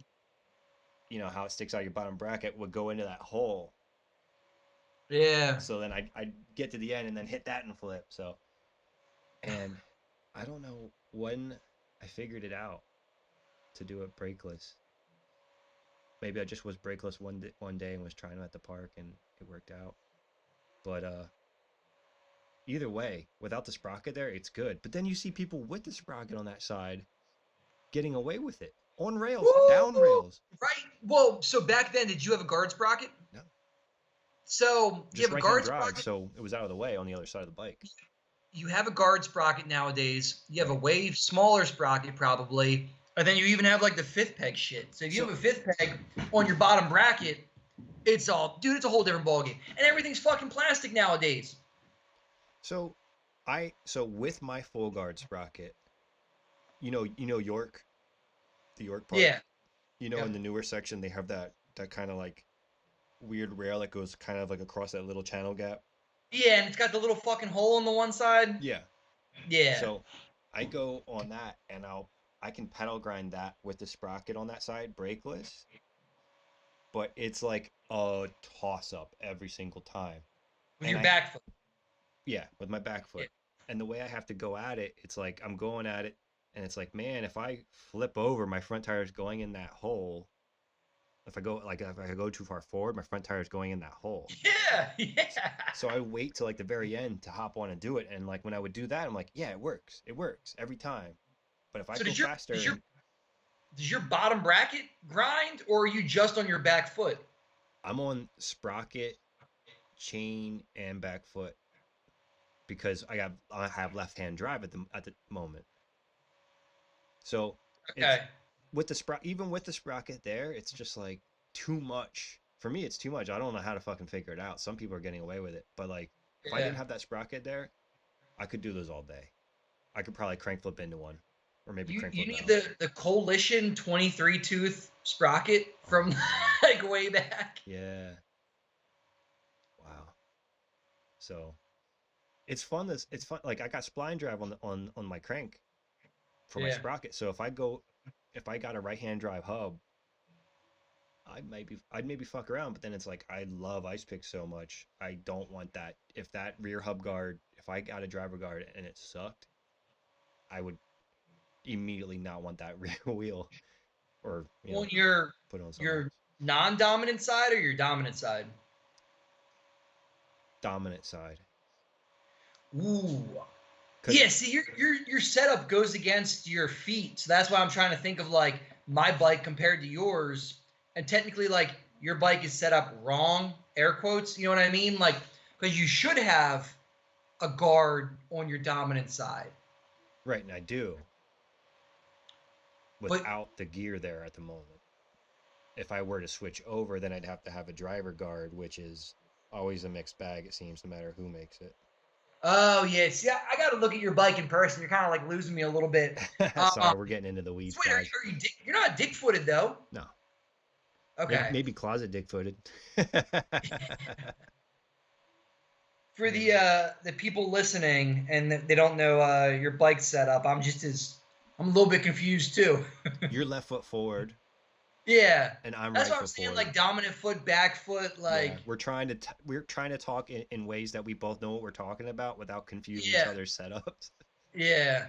how it sticks out your bottom bracket would go into that hole. Yeah. So then I'd get to the end and then hit that and flip. So, and I don't know when I figured it out to do it brakeless. Maybe I just was brakeless one day and was trying to at the park and it worked out. But either way, without the sprocket there, it's good. But then you see people with the sprocket on that side getting away with it on rails, down Woo! rails. Right. Well, so back then, did you have a guard sprocket? No, So you just have a right hand guard drive, sprocket. so it was out of the way on the other side of the bike. You have a guard sprocket nowadays. You have a Right. way smaller sprocket probably, and then you even have like the fifth peg shit. So if you So have a fifth peg on your bottom bracket, it's a whole different ballgame. And everything's fucking plastic nowadays. so so with my full guard sprocket, York, the York Park. Yeah. In Yep. the newer section they have that kind of like weird rail that goes kind of like across that little channel gap. Yeah, and it's got the little fucking hole on the one side. Yeah. Yeah. So I go on that and I can pedal grind that with the sprocket on that side, brakeless, but it's like a toss up every single time. with And your I, back foot. yeah, with my back Yeah. foot. And the way I have to go at it, it's like I'm going at it, and it's like, man, if I flip over, my front tire is going in that hole. If I go too far forward, my front tire is going in that hole. Yeah, yeah. So I wait till like the very end to hop on and do it. And like when I would do that, I'm like, yeah, it works. It works every time. But if I So go faster and does your bottom bracket grind, or are you just on your back foot? I'm on sprocket, chain, and back foot because I have left hand drive at the moment. So it's Okay. with the even with the sprocket there, it's just like too much. For me, it's too much. I don't know how to fucking figure it out. Some people are getting away with it. But like if I Yeah. didn't have that sprocket there, I could do those all day. I could probably crank flip into one. Or maybe crank You flip need out. the Coalition 23 tooth sprocket from like way back. Yeah. Wow. So it's fun. It's fun. Like I got spline drive on my crank for my Yeah. sprocket. So if I got a right hand drive hub, I'd maybe fuck around. But then it's like I love ice pick so much. I don't want that. If that rear hub guard, if I got a driver guard and it sucked, I would immediately not want that rear wheel or On put on something your else. non-dominant side or your dominant side? Dominant side. Ooh. Cause Yeah, see, your setup goes against your feet, so that's why I'm trying to think of like my bike compared to yours, and technically like your bike is set up wrong, air quotes. You know what I mean? Like because you should have a guard on your dominant side, right, and I do but without the gear there at the moment. If I were to switch over, then I'd have to have a driver guard, which is always a mixed bag, it seems, no matter who makes it. oh yeah, see, I got to look at your bike in person. You're kind of like losing me a little bit. Sorry, we're getting into the weeds, Wait, guys. you're not dick footed though? No, Okay. maybe closet dick footed. For the people listening and they don't know your bike setup, I'm a little bit confused too. You're left foot forward, Yeah, and I'm that's right what I'm foot saying. forward. Like dominant foot, back foot, Yeah, like we're trying to talk in ways that we both know what we're talking about without confusing each yeah, other's setups. yeah.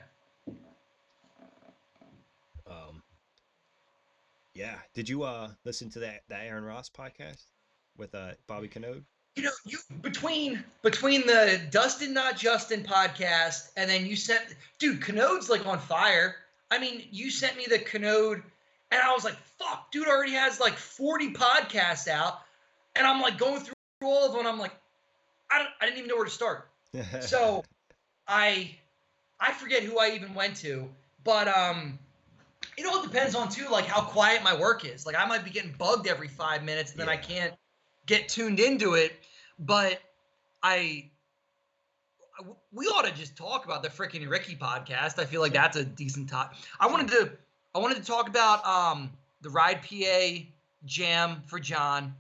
Um, yeah. Did you listen to that Aaron Ross podcast with Bobby Canode? You know, you between the Dustin Not Justin podcast and then you sent dude Canode's like on fire. I mean, you sent me the Canode, and I was like, fuck, dude already has like 40 podcasts out, and I'm like going through all of them. And I'm like, I didn't even know where to start. So I forget who I even went to, but it all depends on too like how quiet my work is. Like I might be getting bugged every 5 minutes, and then I Yeah. can't get tuned into it. But we ought to just talk about the freaking Ricky podcast. I feel like that's a decent topic. I wanted to talk about the Ride PA jam for John.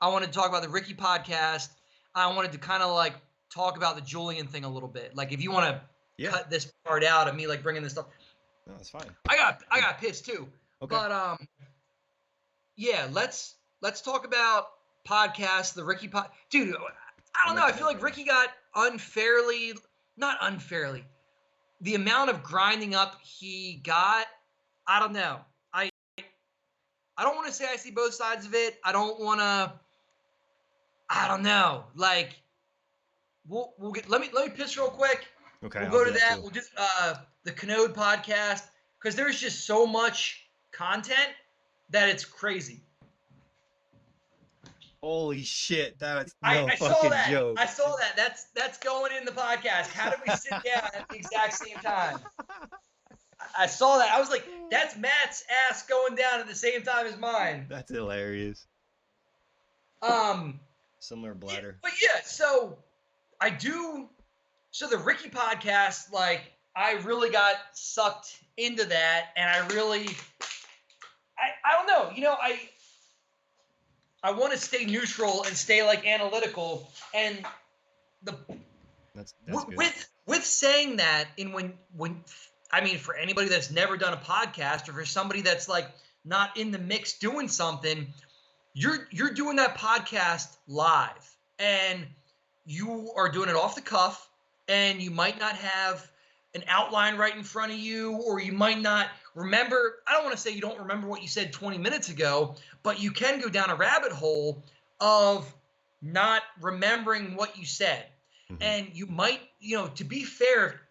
I wanted to talk about the Ricky podcast. I wanted to kind of like talk about the Julian thing a little bit. Like if you want to cut this part out of me like bringing this stuff. No, it's fine. I got pissed too. Okay. But yeah, let's talk about podcasts, the Ricky pod. Dude, I don't know. I feel like Ricky got not unfairly. The amount of grinding up he got, I don't know. I don't want to say I see both sides of it. I don't know. Like we'll get let me piss real quick. Okay. We'll go to that. Too. We'll do the Canode podcast because there's just so much content that it's crazy. Holy shit, that's I fucking saw that. joke. I saw that. That's going in the podcast. How did we sit down at the exact same time? I saw that. I was like, that's Matt's ass going down at the same time as mine. That's hilarious. Similar bladder. Yeah, but yeah, so the Ricky podcast, like I really got sucked into that, and I don't know, I want to stay neutral and stay like analytical, and that's good. with saying that, in when I mean, for anybody that's never done a podcast, or for somebody that's like not in the mix doing something, you're doing that podcast live, and you are doing it off the cuff, and you might not have an outline right in front of you, or you might not remember. I don't want to say you don't remember what you said 20 minutes ago, but you can go down a rabbit hole of not remembering what you said. Mm-hmm. And you might, to be fair,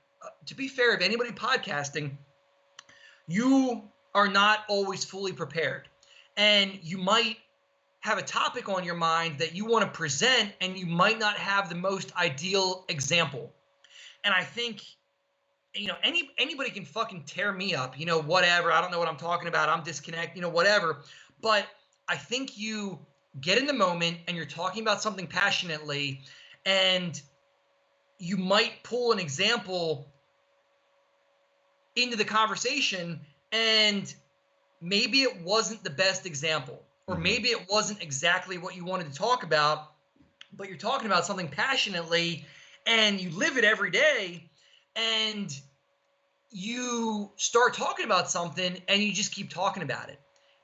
of anybody podcasting, you are not always fully prepared, and you might have a topic on your mind that you want to present, and you might not have the most ideal example. And I think, anybody can fucking tear me up, whatever. I don't know what I'm talking about. I'm disconnected, whatever. But I think you get in the moment and you're talking about something passionately, and you might pull an example into the conversation, and maybe it wasn't the best example, or maybe it wasn't exactly what you wanted to talk about, but you're talking about something passionately, and you live it every day, and you start talking about something, and you just keep talking about it.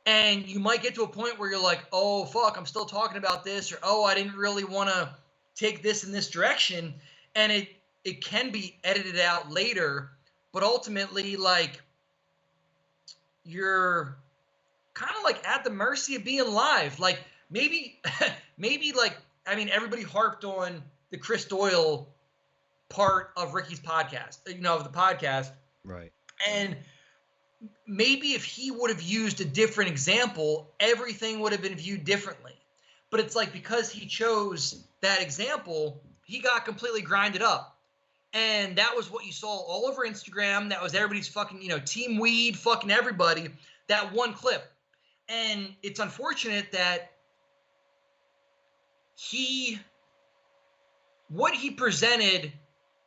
And you might get to a point where you're like, oh, fuck, I'm still talking about this, or, oh, I didn't really want to take this in this direction. And it can be edited out later, but ultimately, like, you're kind of like at the mercy of being live. Like, maybe like, I mean, everybody harped on the Chris Doyle part of Ricky's podcast, of the podcast. Right. And maybe if he would have used a different example, everything would have been viewed differently. But it's like, because he chose that example, he got completely grinded up. And that was what you saw all over Instagram. That was everybody's fucking, Team Weed, fucking everybody, that one clip. And it's unfortunate that what he presented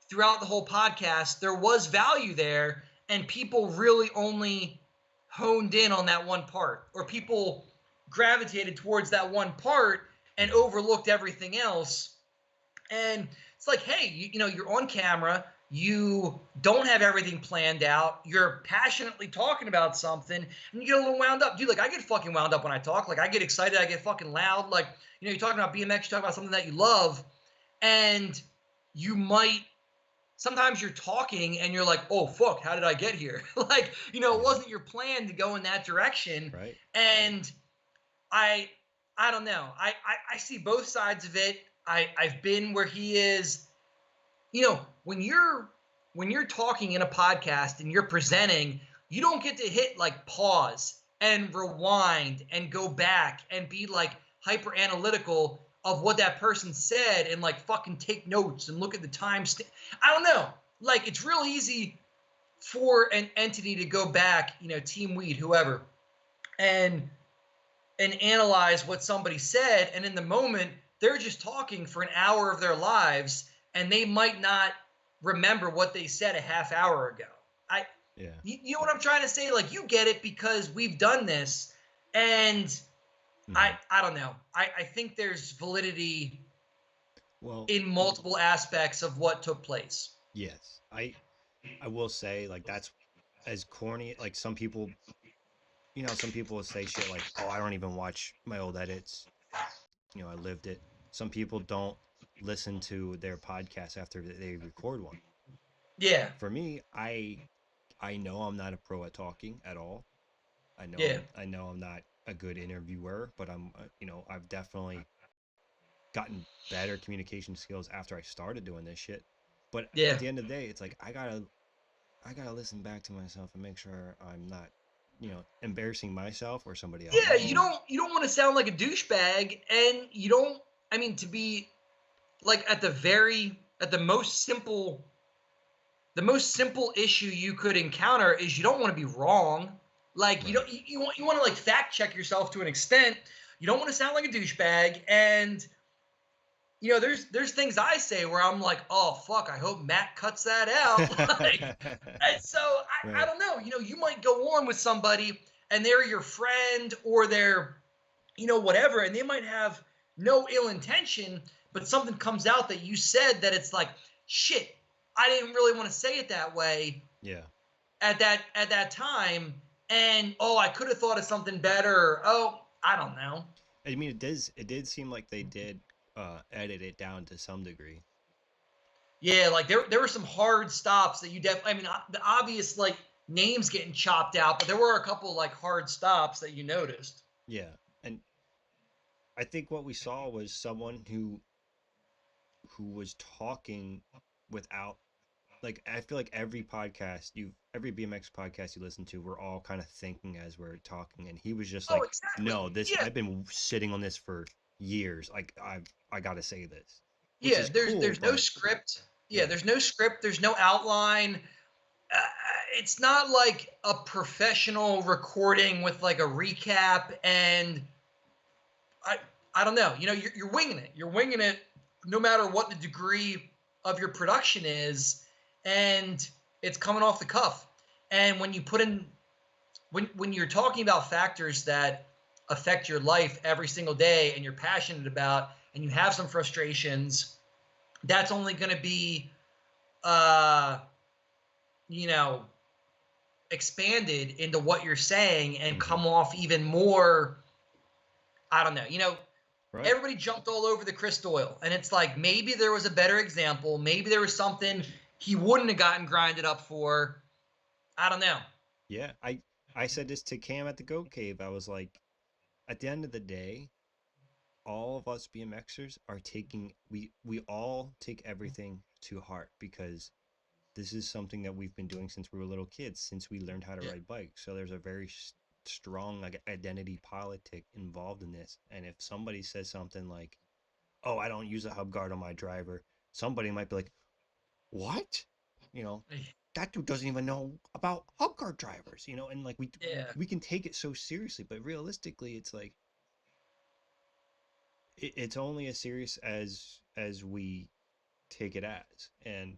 throughout the whole podcast, there was value there, and people really only honed in on that one part, or people gravitated towards that one part and overlooked everything else. And it's like, hey, you're on camera, you don't have everything planned out, you're passionately talking about something, and you get a little wound up. Dude, like, I get fucking wound up when I talk. Like, I get excited, I get fucking loud. Like, you're talking about BMX, you're talking about something that you love, and sometimes you're talking and you're like, oh, fuck, how did I get here? Like, it wasn't your plan to go in that direction. Right. And I don't know. I see both sides of it. I've been where he is. When you're talking in a podcast and you're presenting, you don't get to hit like pause and rewind and go back and be like hyper analytical of what that person said and like fucking take notes and look at the time. I don't know. Like, it's real easy for an entity to go back, Team Weed, whoever, and analyze what somebody said. And in the moment, they're just talking for an hour of their lives, and they might not remember what they said a half hour ago. You know what I'm trying to say? Like, you get it, because we've done this, and I don't know. I think there's validity in multiple aspects of what took place. Yes. I will say, like, that's as corny. Like, some people will say shit like, oh, I don't even watch my old edits. I lived it. Some people don't listen to their podcast after they record one. Yeah. For me, I know I'm not a pro at talking at all. I know I'm not a good interviewer, but I'm, I've definitely gotten better communication skills after I started doing this shit. But at the end of the day, it's like, I gotta listen back to myself and make sure I'm not, embarrassing myself or somebody else. Yeah, you don't want to sound like a douchebag, and you don't. I mean, to be like at the most simple issue you could encounter is you don't want to be wrong. Like, right. You want to like fact check yourself to an extent. You don't want to sound like a douchebag, and there's things I say where I'm like, oh fuck, I hope Matt cuts that out. Like, and so Right. I don't know. You might go on with somebody and they're your friend, or they're whatever, and they might have no ill intention, but something comes out that you said that it's like, shit, I didn't really want to say it that way. Yeah. at that time, and oh, I could have thought of something better. Oh, I don't know. I mean, it did seem like they did edit it down to some degree. Yeah, like there were some hard stops that you definitely. I mean, the obvious like names getting chopped out, but there were a couple like hard stops that you noticed. Yeah, and I think what we saw was someone who was talking without, like, I feel like every BMX podcast you listen to, we're all kind of thinking as we're talking, and he was just Oh, like, exactly. no, this Yeah, I've been sitting on this for years, like I gotta say this, which yeah. is There's cool, there's no but script. Yeah, yeah, there's no script. There's no outline. Uh, it's not like a professional recording with like a recap and I I don't know. You know, you're winging it. You're winging it, no matter what the degree of your production is, and it's coming off the cuff. And when you put in when you're talking about factors that affect your life every single day, and you're passionate about, and you have some frustrations, that's only going to be, uh, you know, expanded into what you're saying and hmm, come off even more. I don't know. You know, right, everybody jumped all over the Chris Doyle, and it's like maybe there was a better example. Maybe there was something he wouldn't have gotten grinded up for. I don't know. yeah. I said this to Cam at the Goat Cave. I was like, at the end of the day, all of us BMXers are taking we all take everything to heart because this is something that we've been doing since we were little kids, since we learned how to Yeah. ride bikes. So there's a very strong like identity politic involved in this. And if somebody says something like, "Oh, I don't use a hub guard on my driver," somebody might be like, "What?" You know, that dude doesn't even know about hub guard drivers. You know, and like Yeah. we can take it so seriously, but realistically, it's like it's only as serious as we take it as. And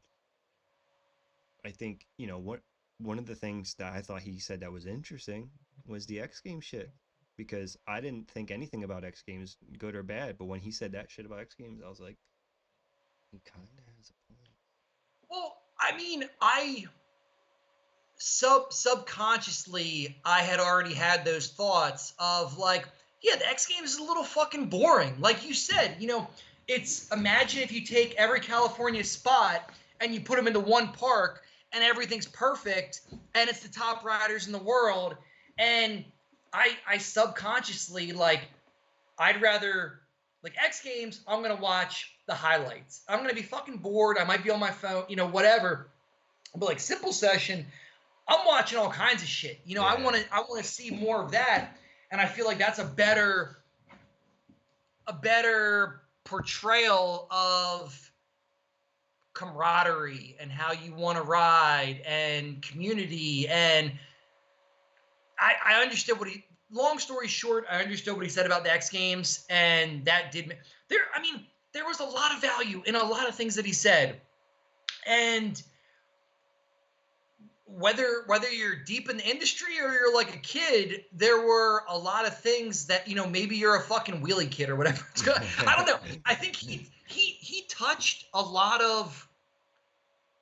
I think, what one of the things that I thought he said that was interesting was the X Games shit. Because I didn't think anything about X Games, good or bad, but when he said that shit about X Games, I was like, he kinda has a point. Well, I mean, I subconsciously I had already had those thoughts of like, yeah, the X Games is a little fucking boring. Like you said, you know, it's imagine if you take every California spot and you put them into one park and everything's perfect and it's the top riders in the world. And I subconsciously like I'd rather like X Games, I'm gonna watch the highlights. I'm gonna be fucking bored. I might be on my phone, you know, whatever. But like simple session, I'm watching all kinds of shit. You know, Yeah. I want to see more of that, and I feel like that's a better portrayal of camaraderie and how you want to ride and community. And I understood what he. Long story short, I understood what he said about the X Games, and that did there. I mean, there was a lot of value in a lot of things that he said, and whether you're deep in the industry or you're like a kid, there were a lot of things that, you know, maybe you're a fucking wheelie kid or whatever. I don't know. I think he touched a lot of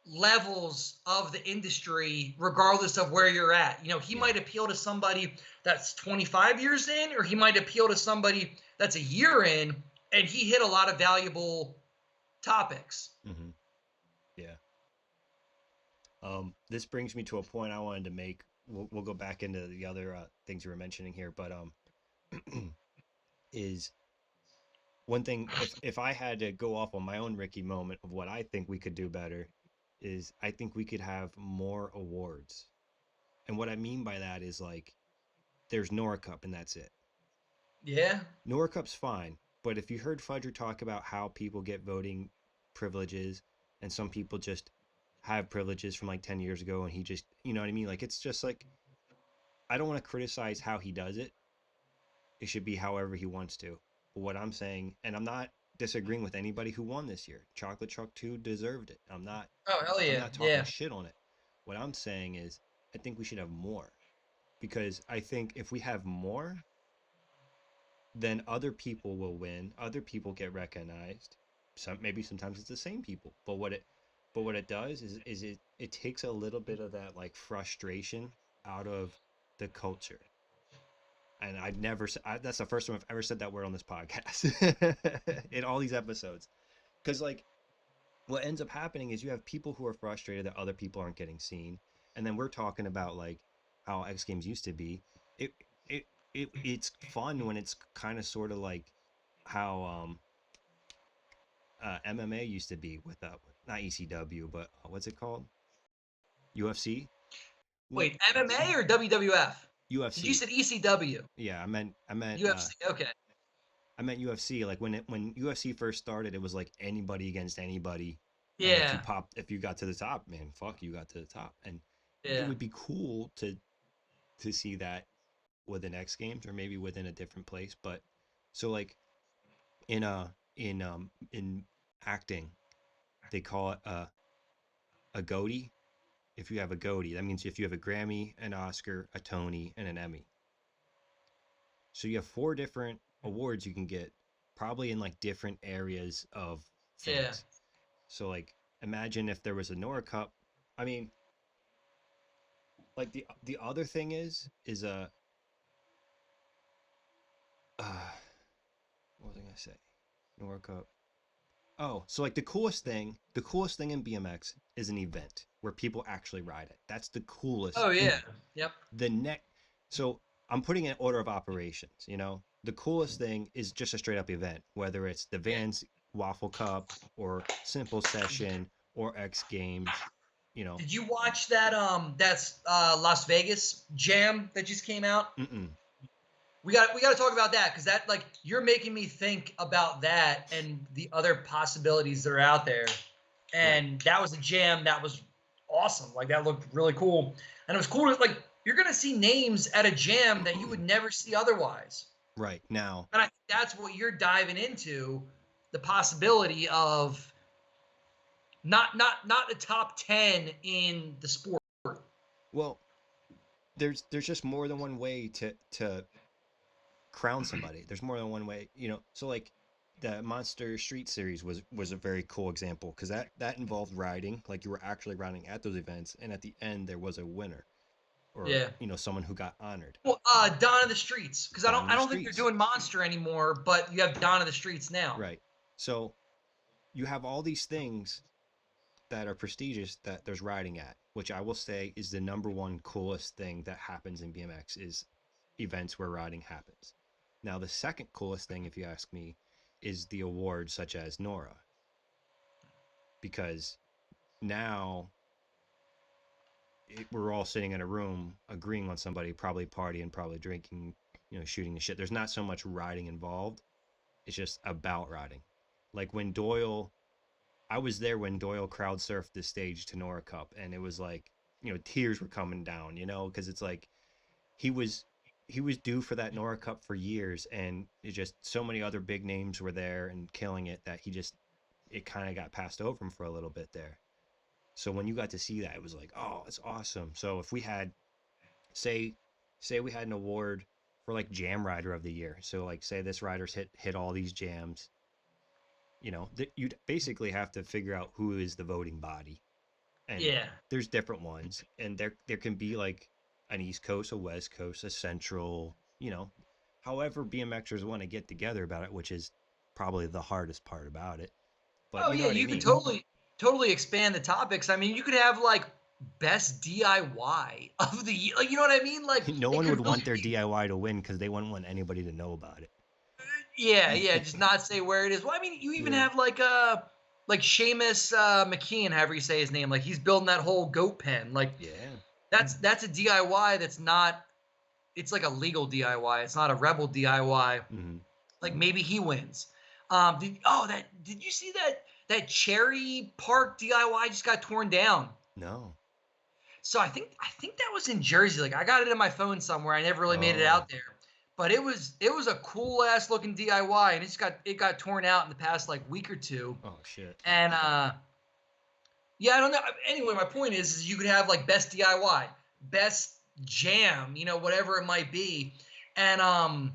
levels of the industry regardless of where you're at. You know, he Yeah. might appeal to somebody that's 25 years in, or he might appeal to somebody that's a year in, and he hit a lot of valuable topics. Hmm. Yeah. This brings me to a point I wanted to make. We'll go back into the other things you were mentioning here, but is one thing, if I had to go off on my own Ricky moment of what I think we could do better, is I think we could have more awards. And what I mean by that is like there's Nora Cup and that's it. Yeah. Nora Cup's fine, but if you heard Fudger talk about how people get voting privileges and some people just have privileges from like 10 years ago and he just, you know what I mean? Like it's just like I don't want to criticize how he does it. It should be however he wants to. But what I'm saying, and I'm not disagreeing with anybody who won this year. Chocolate Truck 2 deserved it. Oh hell I'm yeah. not talking Yeah. shit on it. What I'm saying is I think we should have more because I think if we have more, then other people will win. Other people get recognized. Maybe sometimes it's the same people. But But what it does is it takes a little bit of that like frustration out of the culture. And I'd never that's the first time I've ever said that word on this podcast in all these episodes. Because like what ends up happening is you have people who are frustrated that other people aren't getting seen, and then we're talking about like how X Games used to be. It it's fun when it's kind of sort of like how MMA used to be with not ECW, but what's it called? UFC. When Wait, MMA or WWF? Did you UFC. said ECW? Yeah, I meant UFC. Okay. I meant UFC. Like when UFC first started, it was like anybody against anybody, and Yeah. if you got to the top, man, fuck, you got to the top, and it Yeah. would be cool to see that within X Games or maybe within a different place. But so like in in acting, they call it a goatee. If you have a goatee, that means if you have a Grammy, an Oscar, a Tony, and an Emmy. So you have 4 different awards you can get, probably in like different areas of Yeah. things. So like imagine if there was a Nora Cup. I mean, like the other thing is a what was I gonna say? Nora Cup. Oh, so like the coolest thing in BMX is an event where people actually ride it. That's the coolest. Oh And yeah. Yep. the next, so I'm putting in order of operations. The coolest thing is just a straight up event, whether it's the Yeah. Vans Waffle Cup or Simple Session or X Games. You know, Did you watch that that's Las Vegas Jam that just came out? mm-mm. We got to talk about that because that like you're making me think about that and the other possibilities that are out there. Right, And that was a jam that was awesome. Like that looked really cool. And it was cool like you're going to see names at a jam that you would never see otherwise. right now. And I think that's what you're diving into, the possibility of not the top 10 in the sport. Well, there's just more than one way to crown somebody. There's more than one way. So like the Monster Street Series was a very cool example because that involved riding, like you were actually riding at those events, and at the end there was a winner or Yeah. someone who got honored. Well, Dawn of the Streets, because I Down don't in I the don't think they're streets, doing Monster anymore, but you have Dawn of the Streets now. right? So you have all these things that are prestigious that there's riding at, which I will say is the number one coolest thing that happens in BMX is events where riding happens. Now, the second coolest thing, if you ask me, is the awards such as Nora, because now we're all sitting in a room agreeing on somebody, probably partying, probably drinking, shooting the shit. There's not so much riding involved. It's just about riding. Like when Doyle, I was there when Doyle crowd surfed the stage to Nora Cup, and it was like, tears were coming down, because it's like he was he was due for that Nora Cup for years, and it just so many other big names were there and killing it that it kind of got passed over him for a little bit there. So when you got to see that, it was like, oh, it's awesome. So if we had, say, we had an award for like Jam Rider of the Year. So like, say this rider's hit all these jams. You'd basically have to figure out who is the voting body, and Yeah. there's different ones, and there can be like an East Coast, a West Coast, a Central. However BMXers want to get together about it, which is probably the hardest part about it. But Oh you know yeah, what I you could mean. totally expand the topics. I mean, you could have like best DIY of the year. Like, you know what I mean? Like No it one would could really want their be. DIY to win because they wouldn't want anybody to know about it. Yeah, yeah, just not say where it is. Well, I mean, you even Yeah. have like Seamus McKeon, however you say his name. Like he's building that whole goat pen. Like Yeah. that's a DIY that's not. It's like a legal DIY. It's not a rebel DIY. Mm-hmm. Like maybe he wins. Did you see that Cherry Park DIY just got torn down? No. So I think that was in Jersey. Like I got it in my phone somewhere. I never really made it Oh. out there. But it was a cool ass looking DIY, and it got torn out in the past like week or two. Oh shit. And yeah, I don't know. Anyway, my point is you could have like best DIY, best jam, whatever it might be, and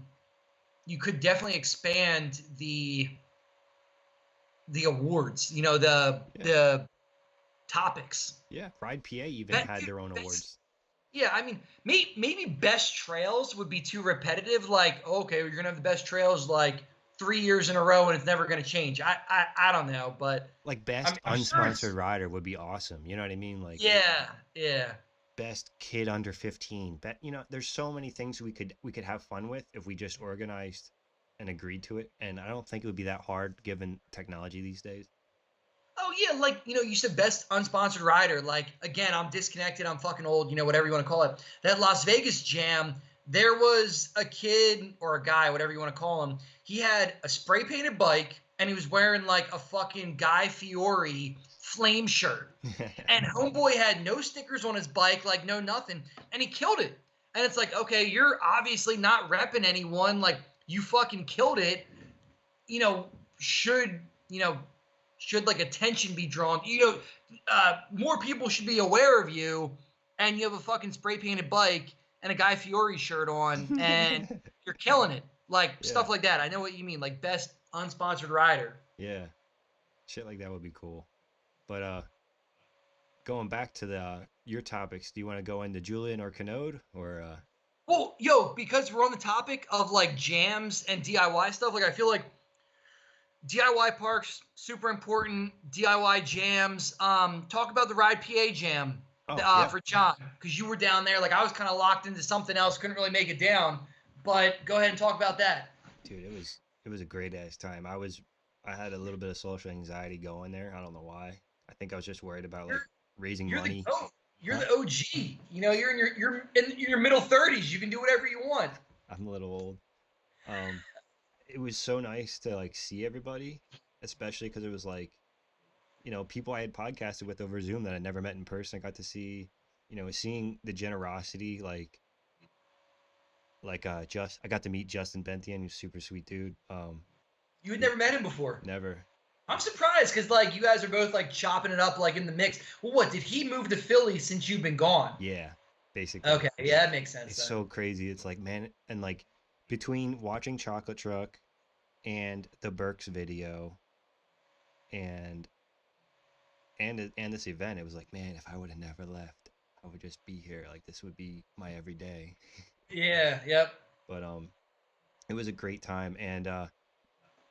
you could definitely expand the awards. Yeah. topics. Yeah, Pride PA even That, had dude, their own that's awards. yeah. I mean, maybe best trails would be too repetitive. Like, okay, you're gonna have the best trails like 3 years in a row, and it's never gonna change. I don't know, but Like I'm best I'm sure it's unsponsored rider would be awesome. You know what I mean? Like yeah. best kid under 15. Bet there's so many things we could have fun with if we just organized and agreed to it. And I don't think it would be that hard given technology these days. Oh yeah, like you said best unsponsored rider. Like again, I'm disconnected, I'm fucking old, whatever you want to call it. That Las Vegas jam, there was a kid or a guy, whatever you want to call him. He had a spray painted bike and he was wearing like a fucking Guy Fieri flame shirt. And homeboy had no stickers on his bike, like no nothing, and he killed it. And it's like, okay, you're obviously not repping anyone, like you fucking killed it. You know, should you know should like attention be drawn? More people should be aware of you, and you have a fucking spray painted bike and a Guy Fieri shirt on, and you're killing it. Like Yeah. stuff like that. I know what you mean. Like best unsponsored rider. Yeah. Shit like that would be cool. But going back to the your topics, do you want to go into Julian or Canode or Well, yo, because we're on the topic of like jams and DIY stuff, like I feel like DIY parks super important. DIY jams. Talk about the Ride PA jam oh, yeah. for John because you were down there. Like I was kind of locked into something else, couldn't really make it down. But go ahead and talk about that. Dude, it was a great ass time. I had a little bit of social anxiety going there. I don't know why. I think I was just worried about like You're raising you're the money. you're Huh? the OG. You're in your middle 30s. You can do whatever you want. I'm a little old. Um, it was so nice to like see everybody, especially because it was like, people I had podcasted with over Zoom that I never met in person. I got to see, seeing the generosity, just I got to meet Justin Bentian, who's a super sweet dude. You had He never met him before. never. I'm surprised because like you guys are both like chopping it up like in the mix. Well, what did he move to Philly since you've been gone? Yeah, basically. Okay, yeah, that makes sense It's then. so crazy. It's like, man, and like between watching Chocolate Truck and the Burks video and and this event, it was like, man, if I would have never left, I would just be here. Like this would be my everyday. Yeah, yep. But it was a great time, and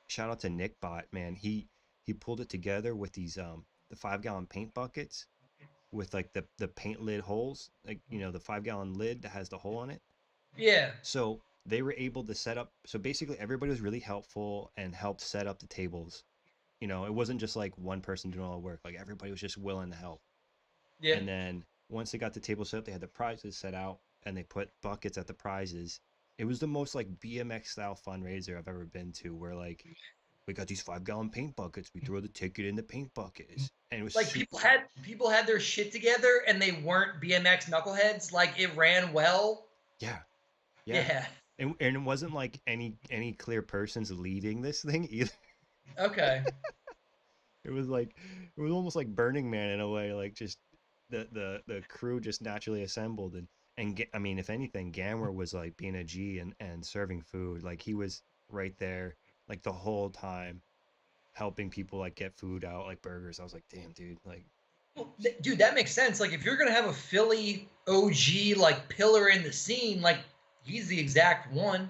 shout out to Nick Bot, man. He pulled it together with these the 5 gallon paint buckets with like the paint lid holes, like the 5 gallon lid that has the hole on it. Yeah. So they were able to set up. So basically, everybody was really helpful and helped set up the tables. It wasn't just like one person doing all the work. Like everybody was just willing to help. Yeah. And then once they got the table set up, they had the prizes set out and they put buckets at the prizes. It was the most like BMX style fundraiser I've ever been to, where like we got these 5 gallon paint buckets. We throw the ticket in the paint buckets, and it was Like super. people had their shit together and they weren't BMX knuckleheads. Like it ran well. Yeah, yeah, Yeah. and it wasn't like any clear persons leading this thing either. Okay. It was almost like Burning Man in a way, like just the crew just naturally assembled and I mean, if anything, Gamwer was like being a G and serving food, like he was right there like the whole time helping people like get food out like burgers. I was like, damn, dude, like Well, dude, that makes sense. Like if you're gonna have a Philly OG like pillar in the scene, like he's the exact one.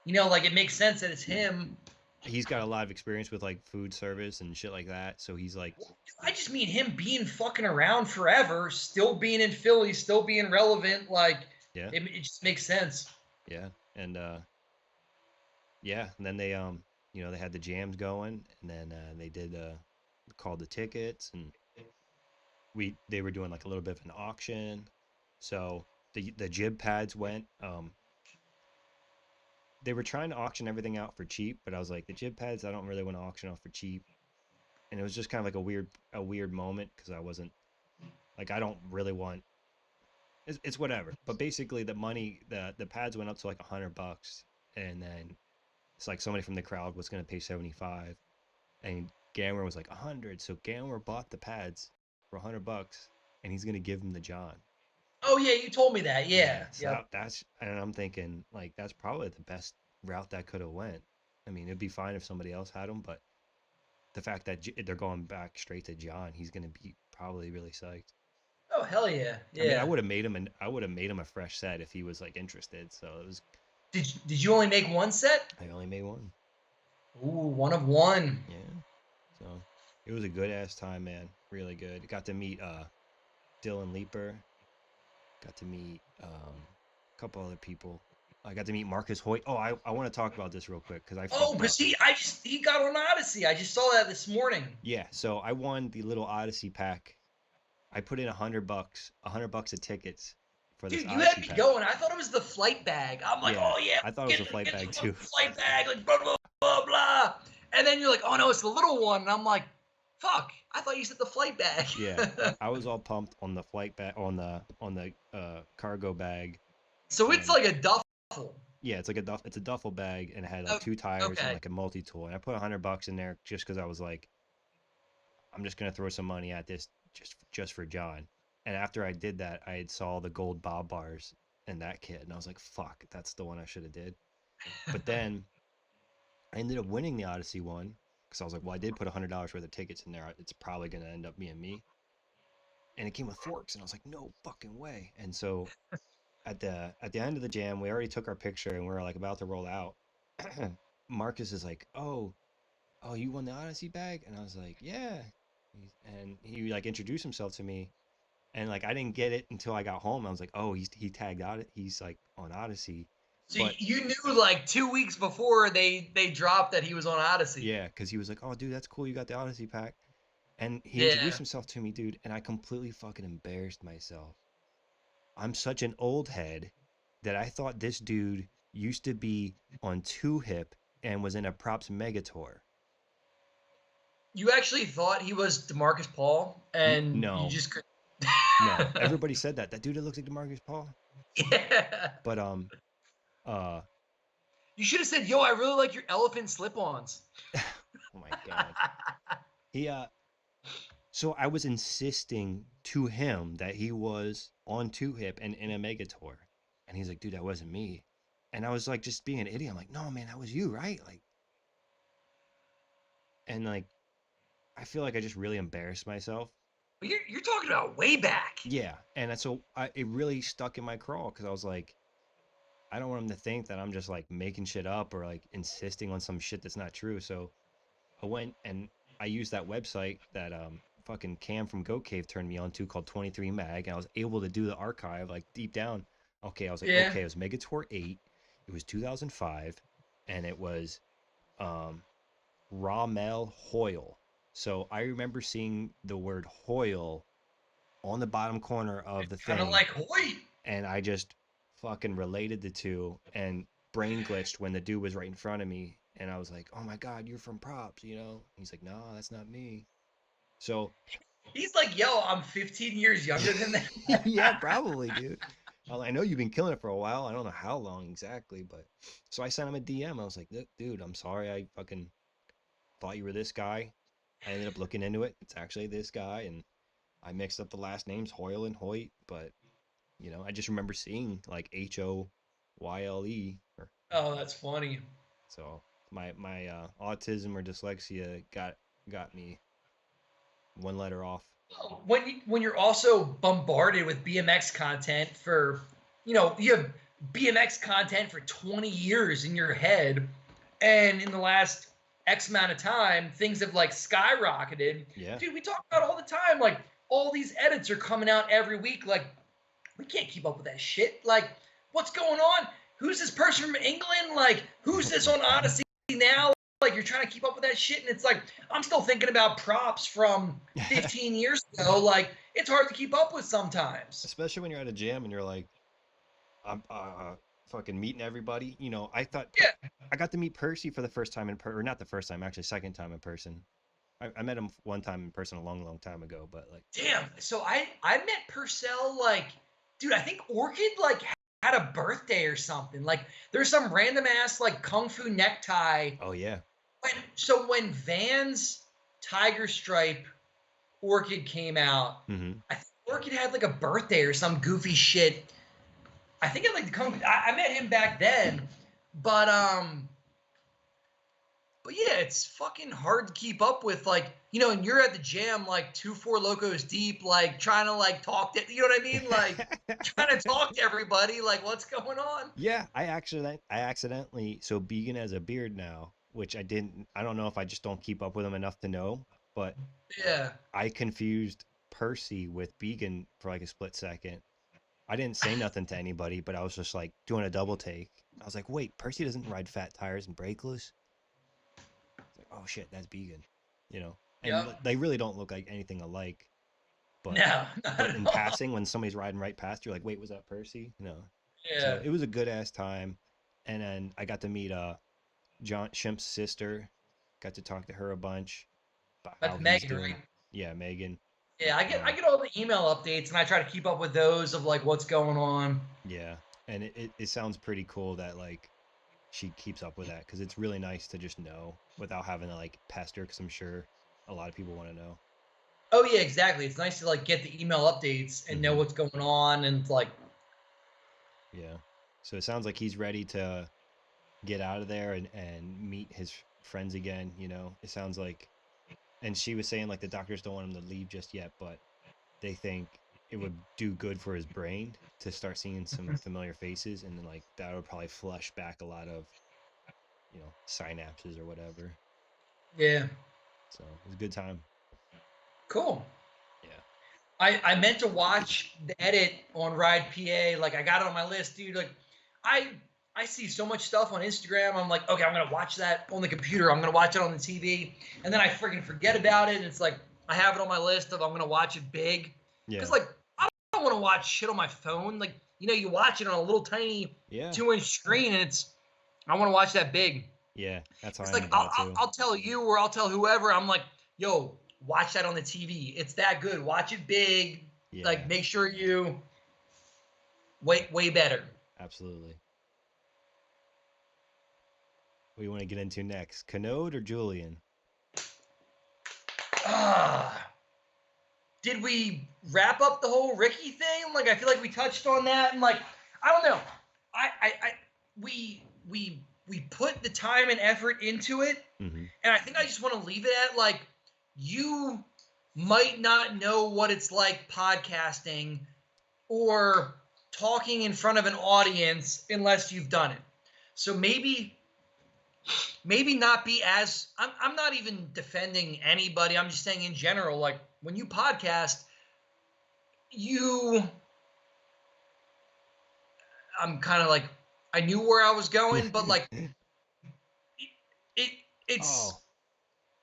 Like it makes sense that it's him. he's got a lot of experience with like food service and shit like that. So he's like, I just mean him being fucking around forever, still being in Philly, still being relevant. Like yeah, it just makes sense. yeah, and yeah, and then they had the jams going, and then they did called the tickets, and they were doing like a little bit of an auction. So the jib pads went. They were trying to auction everything out for cheap, but I was like, the jib pads I don't really want to auction off for cheap, and it was just kind of like a weird moment because I wasn't like I don't really want. It's whatever, but basically the money the pads went up to like $100, and then it's like somebody from the crowd was gonna pay 75, and Gamwer was like 100. So Gamwer bought the pads for $100, and he's gonna give them to John. Oh yeah, you told me that. Yeah, Yeah. so Yep. that's and I'm thinking like that's probably the best route that could have went. I mean, it'd be fine if somebody else had them, but the fact that they're going back straight to John, he's gonna be probably really psyched. Oh hell yeah, I mean, yeah. I would have made him a fresh set if he was like interested. So it was. Did you only make one set? I only made one. Ooh, one of one. Yeah. So it was a good ass time, man. Really good. Got to meet Dylan Leeper. Got to meet a couple other people. I got to meet Marcus Hoyt. Oh, I want to talk about this real quick because I Oh, fucked because up. he got on Odyssey. I just saw that this morning. Yeah, so I won the little Odyssey pack. I put in $100 of tickets for this Dude, you had Odyssey me pack. going. I thought it was the flight bag. I'm like, Yeah, oh yeah, I thought it was get, a flight get the bag fucking too. flight bag, like blah blah blah blah. And then you're like, oh no, it's the little one. And I'm like, fuck, I thought you said the flight bag. Yeah, I was all pumped on the flight bag on the cargo bag, So it's and like a duffel. yeah, it's a duffel bag, and it had like Oh, two tires and okay. like a multi tool. And I put $100 in there just because I was like, I'm just gonna throw some money at this just for John. And after I did that, I had saw the gold Bob bars in that kit, and I was like, fuck, that's the one I should have did. But then I ended up winning the Odyssey one because I was like, well, I did put $100 worth of tickets in there. It's probably gonna end up being me. And it came with forks, and I was like, no fucking way. And so at the end of the jam, we already took our picture, and we were like about to roll out. Marcus is like, oh, you won the Odyssey bag? And I was like, yeah. And he like introduced himself to me, and like I didn't get it until I got home. I was like, oh, he tagged out. He's like on Odyssey, So but you knew like 2 weeks before they dropped that he was on Odyssey. yeah, because he was like, oh, dude, that's cool. You got the Odyssey pack, and he introduced Yeah. himself to me, dude, and I completely fucking embarrassed myself. I'm such an old head that I thought this dude used to be on Two Hip and was in a props mega tour. You actually thought he was DeMarcus Paul, and you No, just could. no, everybody said that. That dude that looks like DeMarcus Paul. Yeah. But uh, You should have said, "Yo, I really like your elephant slip-ons." oh my god, he So I was insisting to him that he was on Two Hip and in a mega tour, and he's like, dude, that wasn't me. And I was like, just being an idiot. I'm like, no, man, that was you, right? Like, and like, I feel like I just really embarrassed myself. But you're talking about way back. Yeah, and so it really stuck in my craw because I was like, I don't want him to think that I'm just like making shit up or like insisting on some shit that's not true. So I went and I used that website that fucking Cam from Goat Cave turned me on to called 23 Mag, and I was able to do the archive like deep down. Okay, I was like, Yeah. okay, it was Megatour 8, it was 2005, and it was um Ramel Hoyle. So I remember seeing the word Hoyle on the bottom corner of the Kind of thing, like Hoyt. and I just fucking related the two and brain glitched when the dude was right in front of me, and I was like, "Oh my god, you're from props," you know? He's like, "No, that's not me." So, He's like, "Yo, I'm 15 years younger than that." yeah, probably, dude. I know you've been killing it for a while. I don't know how long exactly, but so I sent him a DM. I was like, "Dude, I'm sorry. I fucking thought you were this guy." I ended up looking into it. It's actually this guy, and I mixed up the last names Hoyle and Hoyt, but I just remember seeing like Hoyle, or Oh, that's funny. so my autism or dyslexia got me one letter off. When you're also bombarded with BMX content for, you have BMX content for 20 years in your head, and in the last X amount of time, things have like skyrocketed. Yeah. Dude, we talk about all the time, like all these edits are coming out every week. Like, we can't keep up with that shit. Like, what's going on? Who's this person from England? Like, who's this on Odyssey now? Like, you're trying to keep up with that shit, and it's like, I'm still thinking about props from 15 years ago. Like, it's hard to keep up with sometimes. Especially when you're at a jam and you're like, I'm fucking meeting everybody. I thought Yeah. I got to meet Percy for the first time or not the first time, actually, second time in person. I met him one time in person a long, long time ago, but like, Damn. So I met Purcell, like, dude, I think Orchid like had a birthday or something. Like, there's some random ass like kung fu necktie. oh yeah, When Vans Tiger Stripe Orchid came out, mm-hmm. I think Orchid had like a birthday or some goofy shit. I think I met him back then, but But yeah, it's fucking hard to keep up with, like, you know, and you're at the jam like 2 4 Locos deep, like trying to like talk to, you know what I mean? Like trying to talk to everybody, like what's going on? Yeah, I accidentally so Began has a beard now, which I don't know if I just don't keep up with him enough to know, but Yeah. I confused Percy with Began for like a split second. I didn't say nothing to anybody, but I was just like doing a double take. I was like, wait, Percy doesn't ride fat tires and brakeless? It's like, oh shit, that's Began, you know. And Yep. they really don't look like anything alike, but No, not at in all. passing, when somebody's riding right past, you're like, wait, was that Percy? No. So Yeah. it was a good ass time. And then I got to meet John Shimp's sister. Got to talk to her a bunch about how That's he's Megan, doing. right? Yeah, Megan. Yeah, I Um, get all the email updates and I try to keep up with those of like what's going on. yeah, and it sounds pretty cool that like she keeps up with that because it's really nice to just know without having to like pester. Because I'm sure a lot of people want to know. Oh yeah, exactly. It's nice to like get the email updates and know Hmm. what's going on and like Yeah. So it sounds like he's ready to get out of there and meet his friends again. You know, it sounds like, and she was saying like the doctors don't want him to leave just yet, but they think it would do good for his brain to start seeing some familiar faces, and then like that would probably flush back a lot of synapses or whatever. yeah. So it was a good time. Cool. Yeah. I meant to watch the edit on Ride PA. Like I got it on my list, dude. Like I I see so much stuff on Instagram. I'm like, okay, I'm gonna watch that on the computer. I'm gonna watch it on the TV, and then I freaking forget about it. And it's like I have it on my list of I'm gonna watch it big, because Yeah. like I don't want to watch shit on my phone. Like you know, you watch it on a little tiny Yeah. 2 inch screen, and it's I want to watch that big. Yeah. That's how It's I am like about it too. I'll tell you or I'll tell whoever. I'm like, yo, watch that on the TV. It's that good. Watch it big. Like Yeah. make sure you way better. Absolutely. What do you want to get into next? Canode or Julian? Ah, did we wrap up the whole Ricky thing? Like I feel like we touched on that, and like I don't know. I we put the time and effort into it, Mm-hmm. and I think I just want to leave it at like you might not know what it's like podcasting or talking in front of an audience unless you've done it. So maybe not be as I'm not even defending anybody. I'm just saying in general, like when you podcast, you I'm kind of like I knew where I was going, but like it it's Oh,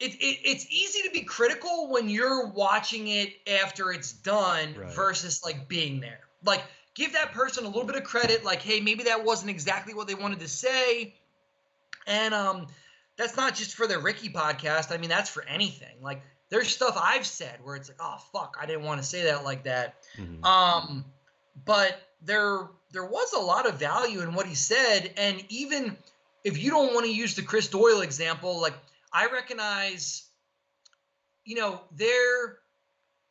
it's easy to be critical when you're watching it after it's done right. versus like being there. Like give that person a little bit of credit, like, hey, maybe that wasn't exactly what they wanted to say. And that's not just for the Ricky podcast. I mean, that's for anything. Like there's stuff I've said where it's like, oh fuck, I didn't want to say that like that. Mm-hmm. Um, but there was a lot of value in what he said. And even if you don't want to use the Chris Doyle example, like I recognize, you know, there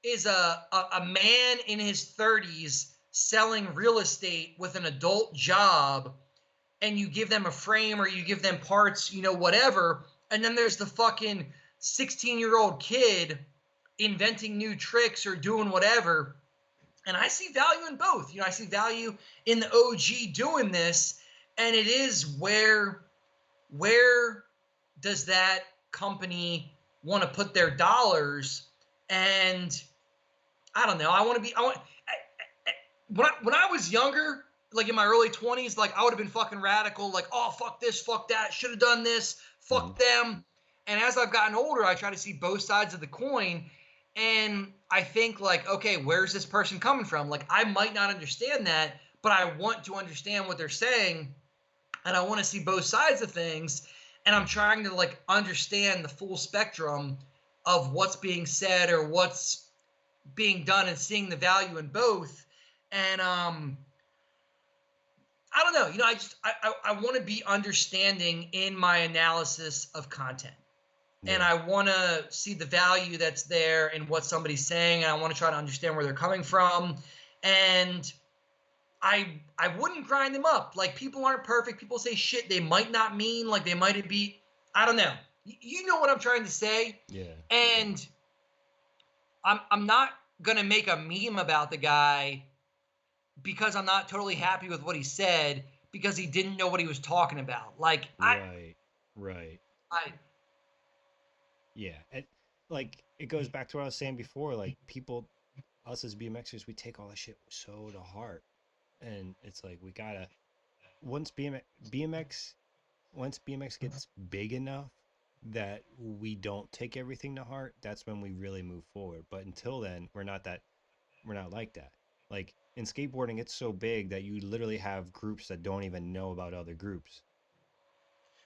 is a man in his 30s selling real estate with an adult job, and you give them a frame or you give them parts, you know, whatever. And then there's the fucking 16-year-old kid inventing new tricks or doing whatever. And I see value in both. You know, I see value in the OG doing this. And it is where does that company want to put their dollars? And I don't know. I want to be. When I was younger, like in my early 20s, like I would have been fucking radical. Like, oh fuck this, fuck that, should have done this, Mm-hmm. fuck them. And as I've gotten older, I try to see both sides of the coin. And I think like, okay, where's this person coming from? Like, I might not understand that, but I want to understand what they're saying, and I want to see both sides of things. And I'm trying to like understand the full spectrum of what's being said or what's being done and seeing the value in both. And I don't know, you know, I want to be understanding in my analysis of content. And Yeah. I want to see the value that's there in what somebody's saying, and I want to try to understand where they're coming from. And I wouldn't grind them up. Like people aren't perfect. People say shit they might not mean, like they might be, I don't know. You know what I'm trying to say? Yeah. And I'm not gonna make a meme about the guy because I'm not totally happy with what he said because he didn't know what he was talking about. Like Right. Right. I Yeah. And like it goes back to what I was saying before. Like people, us as BMXers, we take all that shit so to heart, and it's like we gotta once BMX once BMX gets big enough that we don't take everything to heart, that's when we really move forward. But until then, we're not like that. Like in skateboarding, it's so big that you literally have groups that don't even know about other groups.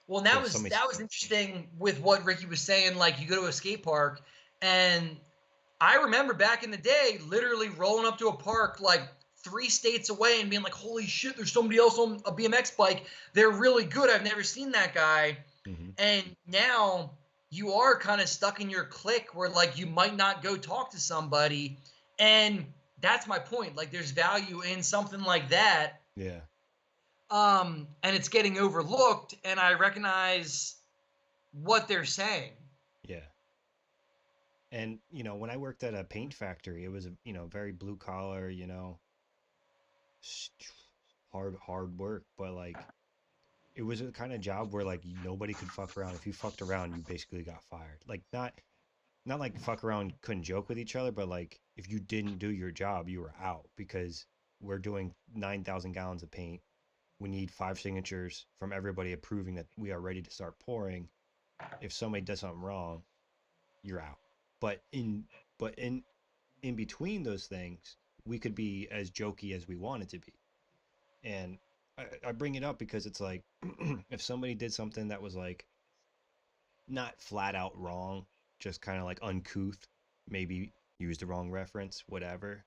well, So that if was somebody's that was interesting with what Ricky was saying. Like you go to a skate park, and I remember back in the day, literally rolling up to a park like 3 states away and being like, "Holy shit, there's somebody else on a BMX bike. They're really good. I've never seen that guy." mm-hmm, And now you are kind of stuck in your clique where like you might not go talk to somebody, and that's my point. Like there's value in something like that, yeah, and it's getting overlooked, and I recognize what they're saying. yeah. And when I worked at a paint factory, it was a very blue collar, hard work, but like it was a kind of job where like nobody could fuck around. If you fucked around, you basically got fired. Like not like fuck around couldn't joke with each other, but like if you didn't do your job, you were out because we're doing 9,000 gallons of paint. We need 5 signatures from everybody approving that we are ready to start pouring. If somebody does something wrong, you're out. But in between those things, we could be as jokey as we wanted to be. And I bring it up because it's like if somebody did something that was like not flat out wrong, just kind of like uncouth, maybe used the wrong reference, whatever.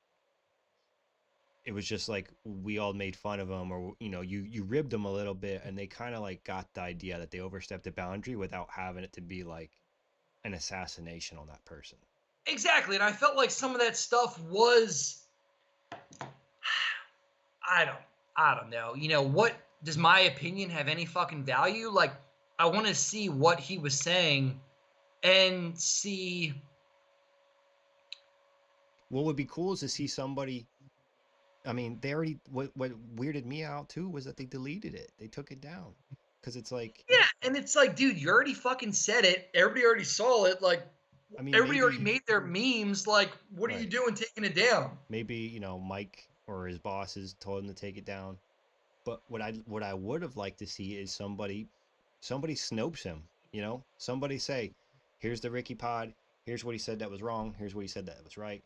It was just like we all made fun of them, or you ribbed them a little bit, and they kind of like got the idea that they overstepped the boundary without having it to be like an assassination on that person. Exactly, and I felt like some of that stuff was I don't I don't know. What does my opinion have any fucking value? Like I want to see what he was saying and see. What would be cool is to see somebody. I mean, they already. What weirded me out too was that they deleted it. They took it down because it's like, Yeah, and it's like, dude, you already fucking said it. Everybody already saw it. Like I mean, everybody already maybe made their memes. Like, what are you right. doing taking it down? Maybe Mike or his bosses told him to take it down. But what I would have liked to see is somebody snopes him. Somebody say, "Here's the Ricky Pod. Here's what he said that was wrong. Here's what he said that was right."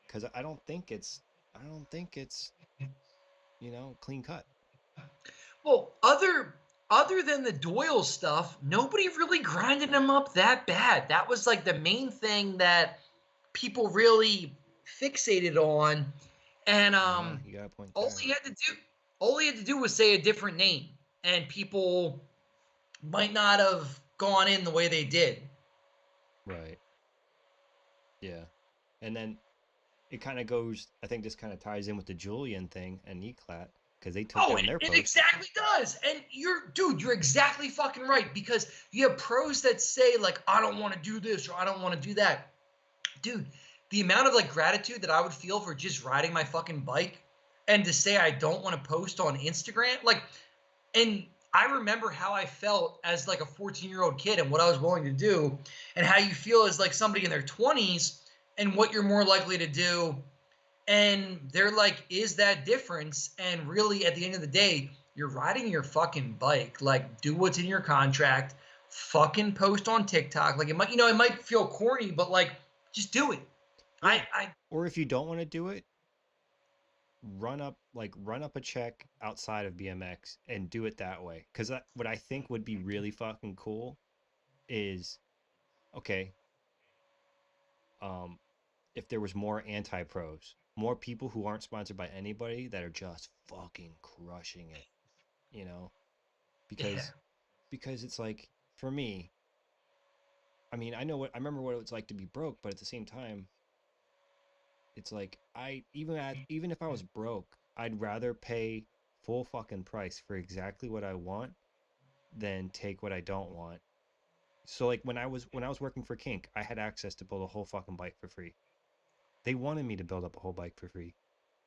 Because I don't think it's clean cut. Well, other than the Doyle stuff, nobody really grinded him up that bad. That was like the main thing that people really fixated on. And Yeah, you got a point all there. he had to do all he had to do was say a different name, and people might not have gone in the way they did. Right. Yeah. And then it kind of goes. I think this kind of ties in with the Julian thing and Eclat because they took Oh, down it, their it post. exactly does. And you're exactly fucking right, because you have pros that say like, I don't want to do this or I don't want to do that. Dude, the amount of like gratitude that I would feel for just riding my fucking bike and to say I don't want to post on Instagram, like, and I remember how I felt as like a 14-year-old kid and what I was willing to do, and how you feel as like somebody in their 20s and what you're more likely to do. And they're like, is that difference? And really, at the end of the day, you're riding your fucking bike. Like, do what's in your contract. Fucking post on TikTok. Like, it might feel corny, but like, just do it. Yeah. I Or if you don't want to do it, run up a check outside of BMX and do it that way. Because what I think would be really fucking cool is okay. Um, if there was more anti pros, more people who aren't sponsored by anybody that are just fucking crushing it, you know, yeah. because it's like for me, I mean, I remember what it was like to be broke, but at the same time, it's like even if I was broke, I'd rather pay full fucking price for exactly what I want than take what I don't want So like when I was working for Kink, I had access to build a whole fucking bike for free. They wanted me to build up a whole bike for free.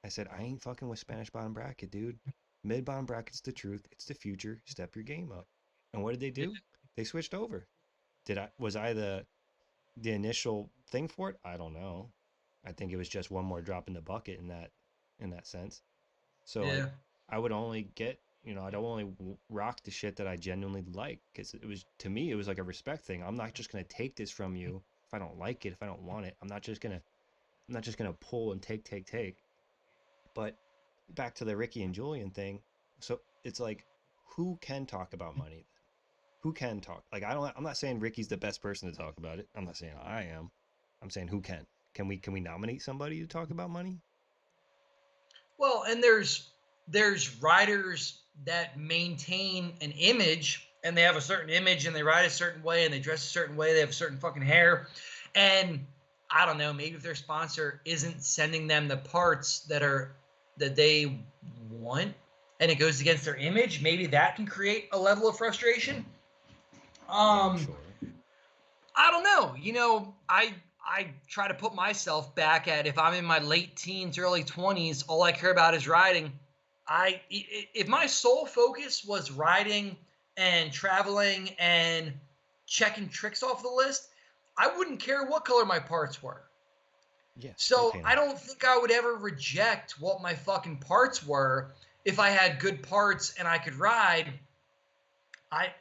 I said, I ain't fucking with Spanish bottom bracket, dude. Mid bottom bracket's the truth. It's the future. Step your game up. And what did they do? They switched over. Was I the initial thing for it? I don't know. I think it was just one more drop in the bucket in that sense. So like Yeah. I would only get, I'd only rock the shit that I genuinely like because it was, to me, it was like a respect thing. I'm not just gonna take this from you if I don't like it, if I don't want it. I'm not just gonna pull and take. But back to the Ricky and Julian thing. So it's like, who can talk about money then? Who can talk? Like I'm not saying Ricky's the best person to talk about it. I'm not saying I am. I'm saying who can. Can we nominate somebody to talk about money? Well, and there's riders that maintain an image and they have a certain image and they ride a certain way and they dress a certain way, they have a certain fucking hair. And I don't know, maybe if their sponsor isn't sending them the parts that they want and it goes against their image, maybe that can create a level of frustration. Yeah, Um sure. I don't know. I try to put myself back at if I'm in my late teens, early 20s, all I care about is riding. If my sole focus was riding and traveling and checking tricks off the list, I wouldn't care what color my parts were. Yeah, spray So paint I them. don't think I would ever reject what my fucking parts were if I had good parts and I could ride. I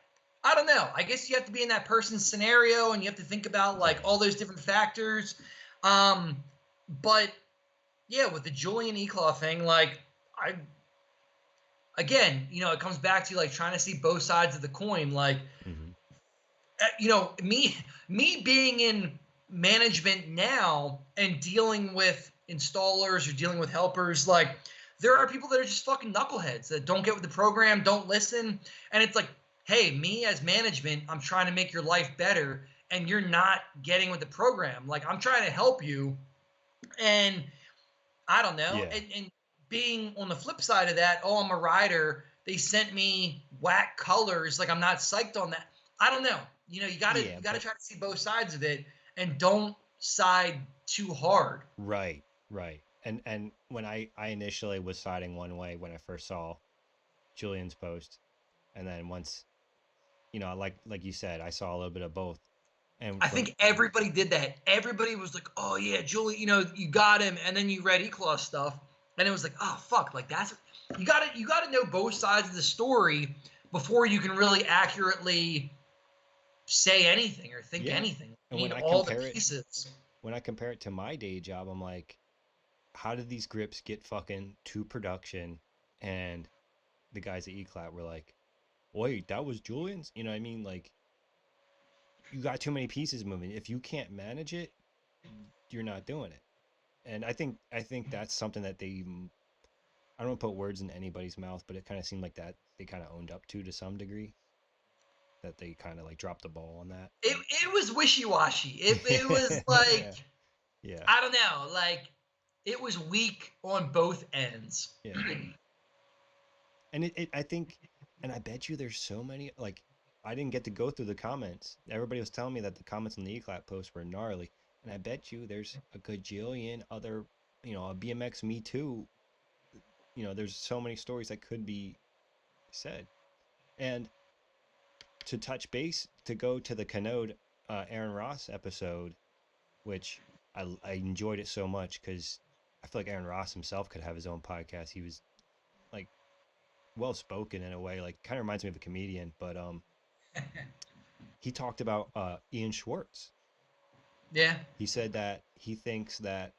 I don't know. I guess you have to be in that person's scenario and you have to think about like Yeah. all those different factors. Um, but yeah, with the Julian Eclat thing, like I again, it comes back to like trying to see both sides of the coin. Like, Hmm. me being in management now and dealing with installers or dealing with helpers, like there are people that are just fucking knuckleheads that don't get with the program, don't listen, and it's like, hey, me as management, I'm trying to make your life better, and you're not getting with the program. Like I'm trying to help you, and I don't know. Yeah. And being on the flip side of that, oh, I'm a rider. They sent me whack colors. Like I'm not psyched on that. I don't know. You gotta Yeah, you gotta but try to see both sides of it and don't side too hard. right, right. And when I initially was siding one way when I first saw Julian's post, and then once, like you said, I saw a little bit of both. And I from think everybody did that. Everybody was like, "Oh yeah, Julie, you got him," and then you read Eclaw stuff, and it was like, "Oh fuck!" Like that's you gotta know both sides of the story before you can really accurately say anything or think yeah, anything. and You when need I all the compare it pieces. when I compare it to my day job, I'm like, how did these grips get fucking to production? And the guys at Eclat were like, wait, that was Julian's? You know what I mean? Like, you got too many pieces moving. If you can't manage it, you're not doing it. And I think that's something that I don't want to put words in anybody's mouth, but it kind of seemed like that they kind of owned up to some degree, that they kind of like dropped the ball on that. It was wishy washy. It was like Yeah, yeah, I don't know, like it was weak on both ends. yeah. And I think, and I bet you there's so many, like, I didn't get to go through the comments. Everybody was telling me that the comments on the Eclat post were gnarly. And I bet you there's a gajillion other, a BMX Me Too. There's so many stories that could be said. And to touch base, to go to the Canode Aaron Ross episode, which I enjoyed it so much because I feel like Aaron Ross himself could have his own podcast. He was like well spoken in a way, like kind of reminds me of a comedian, but he talked about Ian Schwartz. Yeah. He said that he thinks that,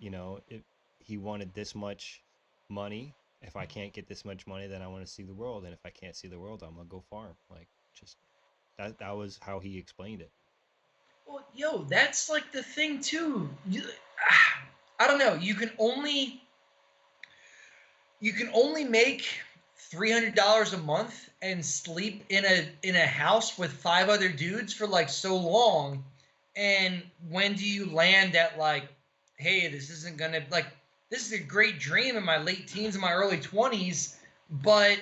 if he wanted this much money, if I can't get this much money, then I want to see the world, and if I can't see the world, I'm gonna go farm. Like, just that was how he explained it. Well, yo, that's like the thing too. I don't know. You can only make $300 a month and sleep in a house with five other dudes for like so long. And when do you land at like, hey, this isn't gonna like this is a great dream in my late teens and my early 20s, but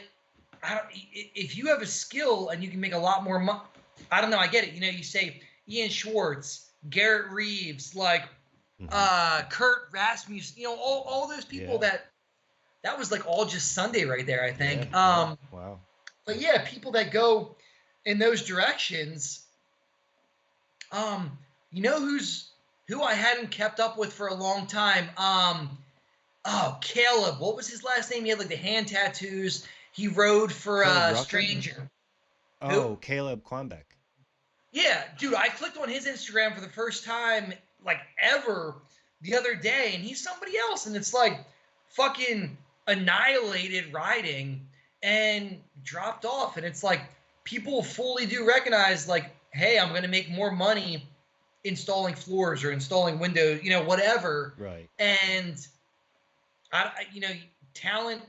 if you have a skill and you can make a lot more money, I don't know. I get it. You say Ian Schwartz, Garrett Reeves, like Hmm. Kurt Rasmussen. All those people Yeah. that was like all just Sunday right there. I Yeah. think. Yeah. Wow. But yeah, people that go in those directions. You know who I hadn't kept up with for a long time. Oh, Caleb. What was his last name? He had like the hand tattoos. He rode for Caleb Rucker? Stranger. Who? Oh, Caleb Quambeck. Yeah, dude, I clicked on his Instagram for the first time, like ever, the other day, and he's somebody else, and it's like fucking annihilated riding and dropped off. And it's like people fully do recognize, like, hey, I'm gonna make more money installing floors or installing windows, whatever. Right. And talent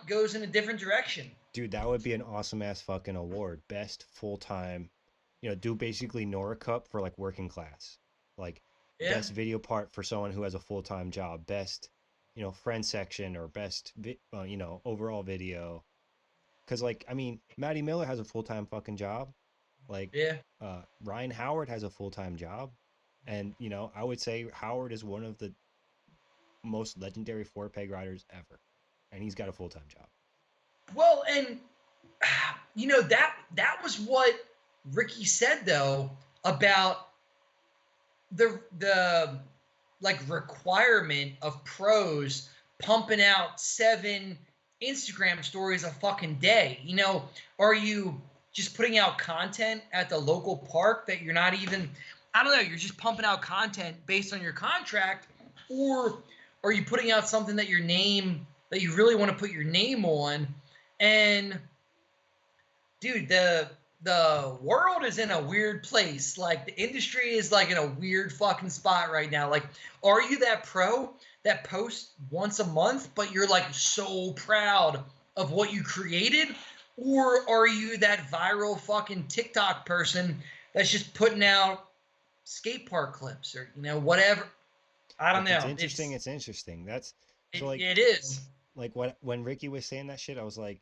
goes in a different direction. Dude, that would be an awesome ass fucking award. Best full time, do basically Nora Cup for like working class. Like Yeah. best video part for someone who has a full time job. Best, friend section or best, overall video. Cause like, I mean, Maddie Miller has a full time fucking job. Like, Yeah. Ryan Howard has a full time job. And, I would say Howard is one of the most legendary four peg riders ever. And he's got a full time job. Well, and that was what Ricky said though about the like requirement of pros pumping out 7 Instagram stories a fucking day. Are you just putting out content at the local park that you're not even, I don't know, you're just pumping out content based on your contract, or are you putting out something that you really want to put your name on? And dude, the world is in a weird place. Like the industry is like in a weird fucking spot right now. Like, are you that pro that posts once a month, but you're like so proud of what you created? Or are you that viral fucking TikTok person that's just putting out skate park clips or whatever? I don't If it's know. interesting, it's interesting. That's so like It is. like when Ricky was saying that shit, I was like,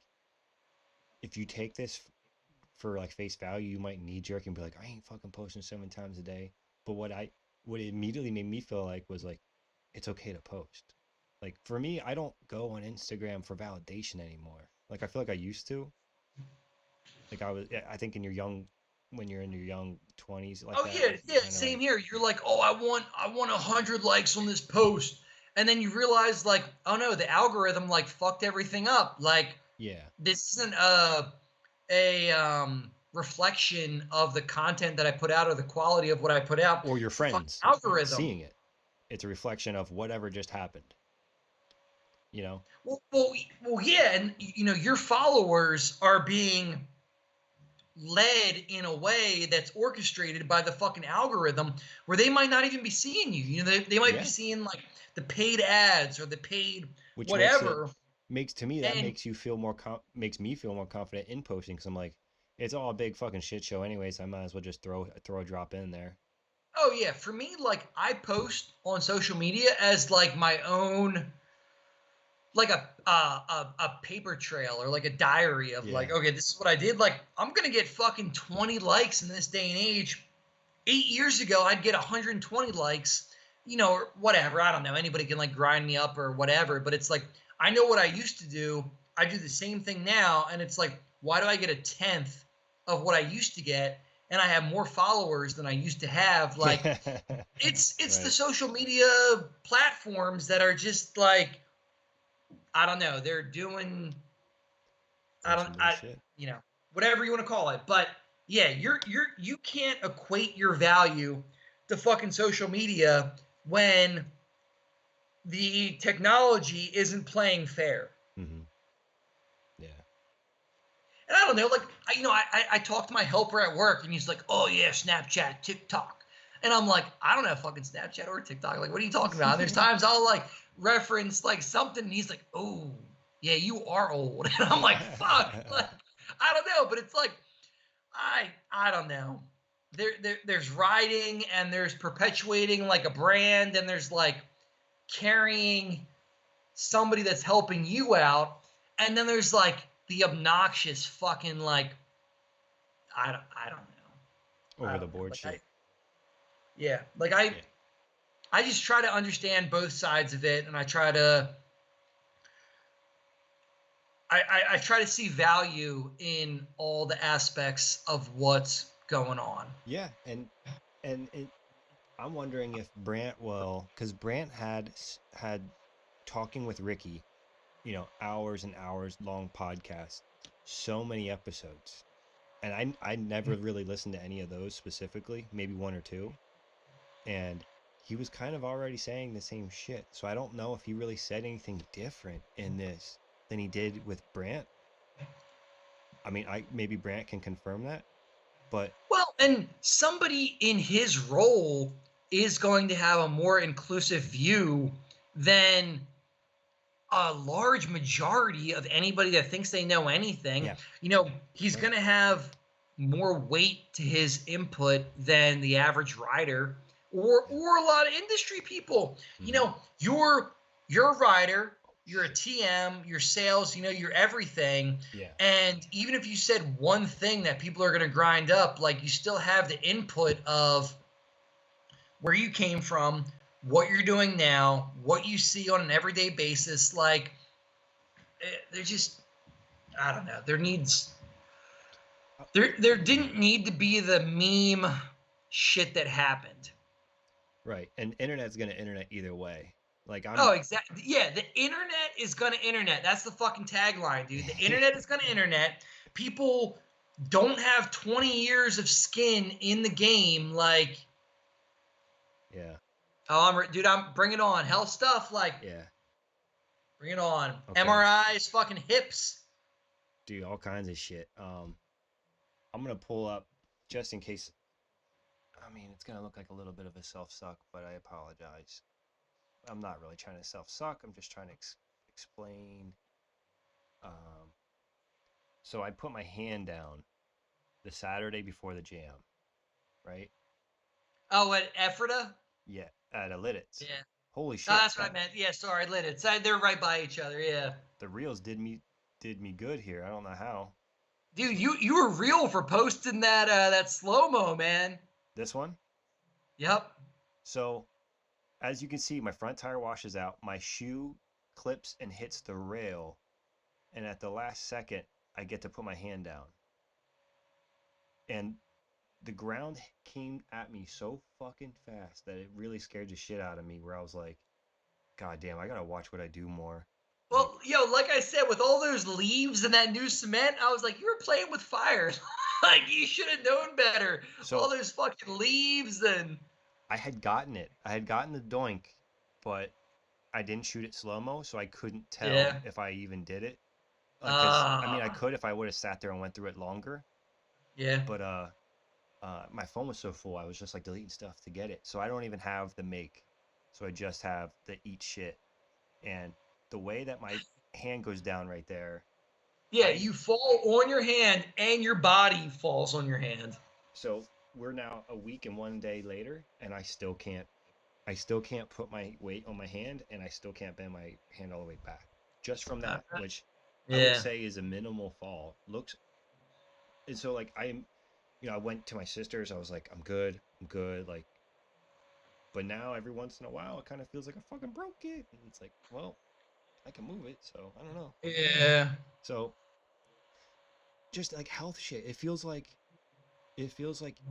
if you take this for like face value, you might knee jerk and be like, I ain't fucking posting 7 times a day. But what immediately made me feel like was like, it's okay to post. Like for me, I don't go on Instagram for validation anymore. Like I feel like I used to. Like I think when you're in your young 20s like Oh that, yeah, yeah, kind of same like, here. You're like, oh, I want 100 likes on this post, and then you realize like, oh no, the algorithm like fucked everything up. Like yeah, this isn't a reflection of the content that I put out or the quality of what I put out. or your It's the fucking friends algorithm. seeing it. It's a reflection of whatever just happened, you know? Well, yeah, and your followers are being led in a way that's orchestrated by the fucking algorithm where they might not even be seeing you. They might be Yeah. seeing like the paid ads or the paid Which whatever. makes to me that And makes you feel makes me feel more confident in posting because I'm like, it's all a big fucking shit show anyway, so I might as well just throw a drop in there. oh yeah, for me, like I post on social media as like my own like a paper trail or like a diary of Yeah. like, okay, this is what I did. Like I'm gonna get fucking 20 likes in this day and age. 8 years ago, I'd get 120 likes, or whatever. I don't know. Anybody can like grind me up or whatever. But it's like, I know what I used to do. I do the same thing now. And it's like, why do I get a tenth of what I used to get? And I have more followers than I used to have. Like, it's the Right. social media platforms that are just like, I don't know. They're doing, I Doing don't, some weird shit. whatever you want to call it. But yeah, you can't equate your value to fucking social media when the technology isn't playing fair. Hmm. Yeah. And I don't know, like I talked to my helper at work, and he's like, "Oh yeah, Snapchat, TikTok," and I'm like, "I don't know fucking Snapchat or TikTok. Like, what are you talking about?" And there's times I'll like reference like something, and he's like, "Oh yeah, you are old," and I'm like, "Fuck," like I don't know, but it's like I don't know. There's writing and there's perpetuating like a brand and there's like carrying somebody that's helping you out, and then there's like the obnoxious fucking like I don't know. I over the don't know. board Like shit. yeah, like Yeah. I just try to understand both sides of it, and I try to see value in all the aspects of what's going on. Yeah, and I'm wondering if Brant will, because Brant had talking with Ricky, hours and hours long podcast, so many episodes, and I never really listened to any of those specifically, maybe one or two, and he was kind of already saying the same shit. So I don't know if he really said anything different in this than he did with Brant. I mean, I maybe Brant can confirm that, but Well, and somebody in his role is going to have a more inclusive view than a large majority of anybody that thinks they know anything. yeah, He's right. going to have more weight to his input than the average rider Yeah. or a lot of industry people. Mm-hmm. You're a rider, Oh you're a shit. TM, you're sales, you're everything. Yeah. And even if you said one thing that people are going to grind up, like you still have the input of where you came from, what you're doing now, what you see on an everyday basis. Like they're just, I don't know. Uh, There didn't need to be the meme shit that happened. Right. And internet's gonna internet either way. Like Oh, I'm exactly. Yeah, the internet is gonna internet. That's the fucking tagline, dude. The internet is gonna internet. People don't have 20 years of skin in the game. Like, Yeah. oh, I'm bring it on. Hell stuff. Like, Yeah. bring it on. Okay. MRIs, fucking hips. Do all kinds of shit. I'm gonna pull up just in case. I mean, it's gonna look like a little bit of a self suck, but I apologize. I'm not really trying to self suck. I'm just trying to explain. Um, so I put my hand down the Saturday before the jam, right? Oh, at Ephrata? Yeah, at Elitits. Yeah. Holy Oh, shit! that's what I meant. Yeah, sorry, lit it. They're right by each other. Yeah. The reels did me good here. I don't know how. Dude, you were real for posting that slow mo, man. This one. Yep. So as you can see, my front tire washes out. My shoe clips and hits the rail, and at the last second, I get to put my hand down. And the ground came at me so fucking fast that it really scared the shit out of me. Where I was like, God damn, I gotta watch what I do more. Like, Well, like I said, with all those leaves and that new cement, I was like, you were playing with fire. Like you should have known better. All so those fucking leaves and I had gotten it. I had gotten the doink, but I didn't shoot it slow mo, so I couldn't tell yeah. if I even did it. Like, cause I mean, I Uh could if I would have sat there and went through it longer, yeah. but my phone was so full, I was just like deleting stuff to get it. So I don't even have the make. So I just have the eat shit. And the way that my hand goes down right there, Yeah, I you fall on your hand and your body falls on your hand. so we're now a week and 1 day later, and I still can't put my weight on my hand, and I still can't bend my hand all the way back. Just from Uh, that, which I would yeah. say is a minimal fall. Looks and so like I went to my sister's. I was like, I'm good, I'm good. Like, but now every once in a while, it kind of feels like I fucking broke it, and it's like, well, I can move it, so I don't know. Yeah. So just like health shit, it feels like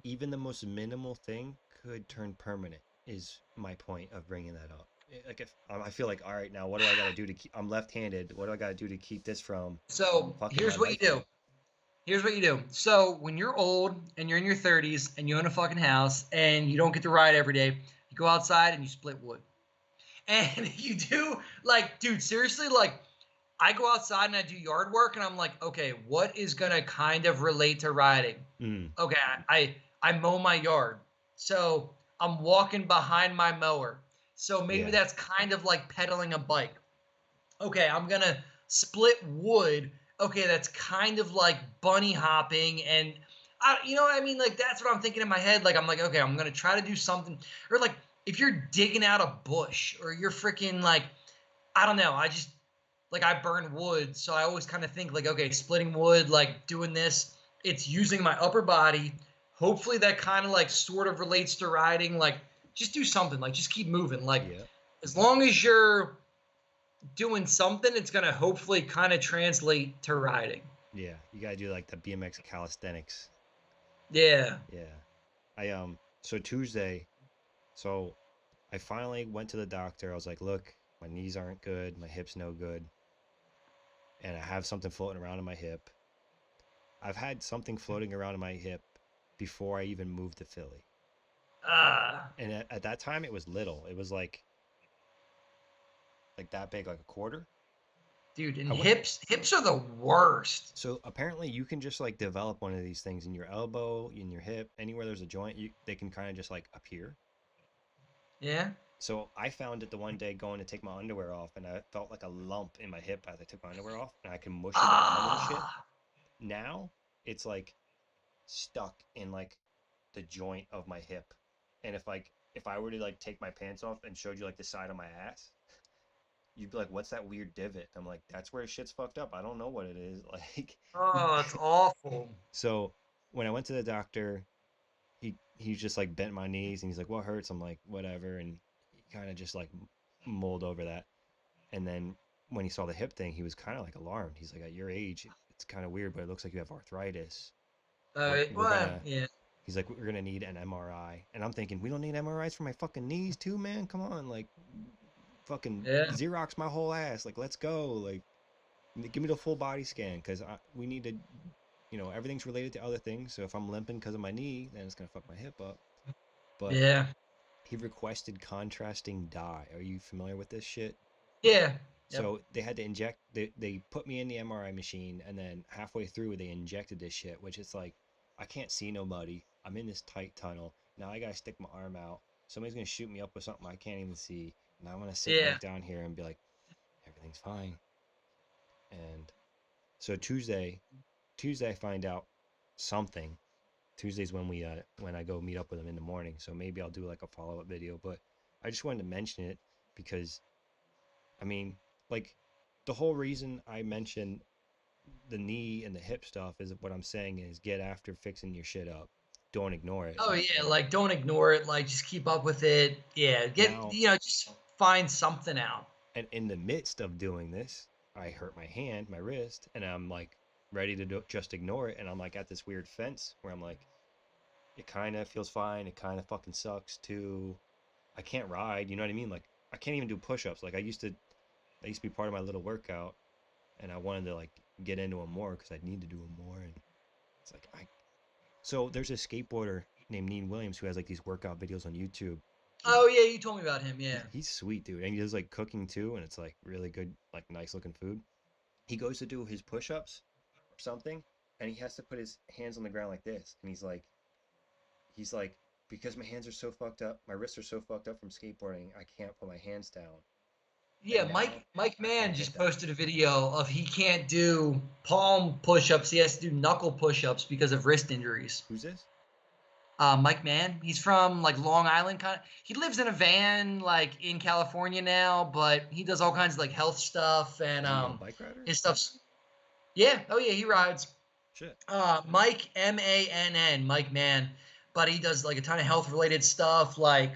even the most minimal thing could turn permanent. Is my point of bringing that up. Like if I feel like, all right, now what do I got to do to keep? I'm left-handed. What do I got to do to keep this from So fucking my here's what you life do. up? Here's what you do. So when you're old and you're in your 30s and you own a fucking house and you don't get to ride every day, you go outside and you split wood. And you do like, dude, seriously, like I go outside and I do yard work and I'm like, okay, what is gonna kind of relate to riding? Mm, Okay, I mow my yard. So I'm walking behind my mower. So maybe yeah, that's kind of like pedaling a bike. Okay, I'm gonna split wood. Okay, that's kind of like bunny hopping and you know what I mean? Like that's what I'm thinking in my head. Like I'm like, okay, I'm gonna try to do something. Or like if you're digging out a bush or you're freaking like, I don't know, I just like I burn wood, so I always kind of think like, okay, splitting wood, like doing this, it's using my upper body. hopefully that kind of like sort of relates to riding. Like, just do something. Like, just keep moving. Like, Yeah. as long as you're doing something, it's gonna hopefully kind of translate to riding. Yeah. You gotta do like the BMX calisthenics. Yeah. Yeah. So Tuesday, so I finally went to the doctor. I was like, look, my knees aren't good, my hips no good, and I have something floating around in my hip. I've had something floating around in my hip before I even moved to Philly. Ah, And at that time it was little. It was like that big, like a quarter. dude, and I went hips are the worst. So apparently you can just like develop one of these things in your elbow, in your hip, anywhere there's a joint, they can kind of just like appear. Yeah. So I found it the one day going to take my underwear off, and I felt like a lump in my hip as I took my underwear off, and I could mush it around a little shit. Ah, Now it's like stuck in like the joint of my hip, and if I were to like take my pants off and showed you like the side of my ass, you'd be like, "What's that weird divot?" I'm like, "That's where shit's fucked up. I don't know what it is." Like, oh, it's awful. so when I went to the doctor, he just like bent my knees and he's like, "What hurts?" I'm like, "Whatever," and he kind of just like mulled over that. And then when he saw the hip thing, he was kind of like alarmed. He's like, "At your age, it's kind of weird, but it looks like you have arthritis. We're Well, gonna." yeah, He's like, "We're gonna need an MRI," and I'm thinking, "We don't need MRIs for my fucking knees too, man. Come on, like, fucking yeah, Xerox my whole ass. Like, let's go. Like, give me the full body scan because we need to, everything's related to other things. So if I'm limping because of my knee, then it's gonna fuck my hip up." But yeah, he requested contrasting dye. Are you familiar with this shit? yeah. Yep. So they had to inject, they put me in the MRI machine, and then halfway through they injected this shit, which it's like, I can't see nobody. I'm in this tight tunnel. Now I gotta stick my arm out. Somebody's gonna shoot me up with something I can't even see. And I'm gonna sit Yeah. back down here and be like, everything's fine. And so Tuesday I find out something. Tuesday's when I go meet up with him in the morning. So maybe I'll do like a follow up video. But I just wanted to mention it because I mean, like, the whole reason I mentioned the knee and the hip stuff is what I'm saying is get after fixing your shit up. Don't ignore it. Oh yeah, like don't ignore it. Like just keep up with it. Yeah, Now, just find something out. and in the midst of doing this, I hurt my hand, my wrist, and I'm like ready to just ignore it. And I'm like at this weird fence where I'm like, it kind of feels fine. It kind of fucking sucks too. I can't ride. You know what I mean? Like, I can't even do push ups. Like, that used to be part of my little workout, and I wanted to like get into them more because I need to do them more. And it's like so there's a skateboarder named Neen Williams who has like these workout videos on YouTube. And Oh yeah, you told me about him. Yeah. he's sweet, dude, and he does like cooking too, and it's like really good, like nice looking food. He goes to do his push-ups or something, and he has to put his hands on the ground like this, and he's like, because my hands are so fucked up, my wrists are so fucked up from skateboarding, I can't put my hands down, Yeah, and now Mike I Mann can't get just that. posted a video of he can't do palm push-ups. He has to do knuckle push-ups because of wrist injuries. Who's this? Mike Mann, he's from like Long Island kind of. He lives in a van like in California now, but he does all kinds of like health stuff and Is he a bike rider? his stuff's yeah. Oh yeah, he rides. Shit. Mike Mann, Mike Mann, but he does like a ton of health related stuff, like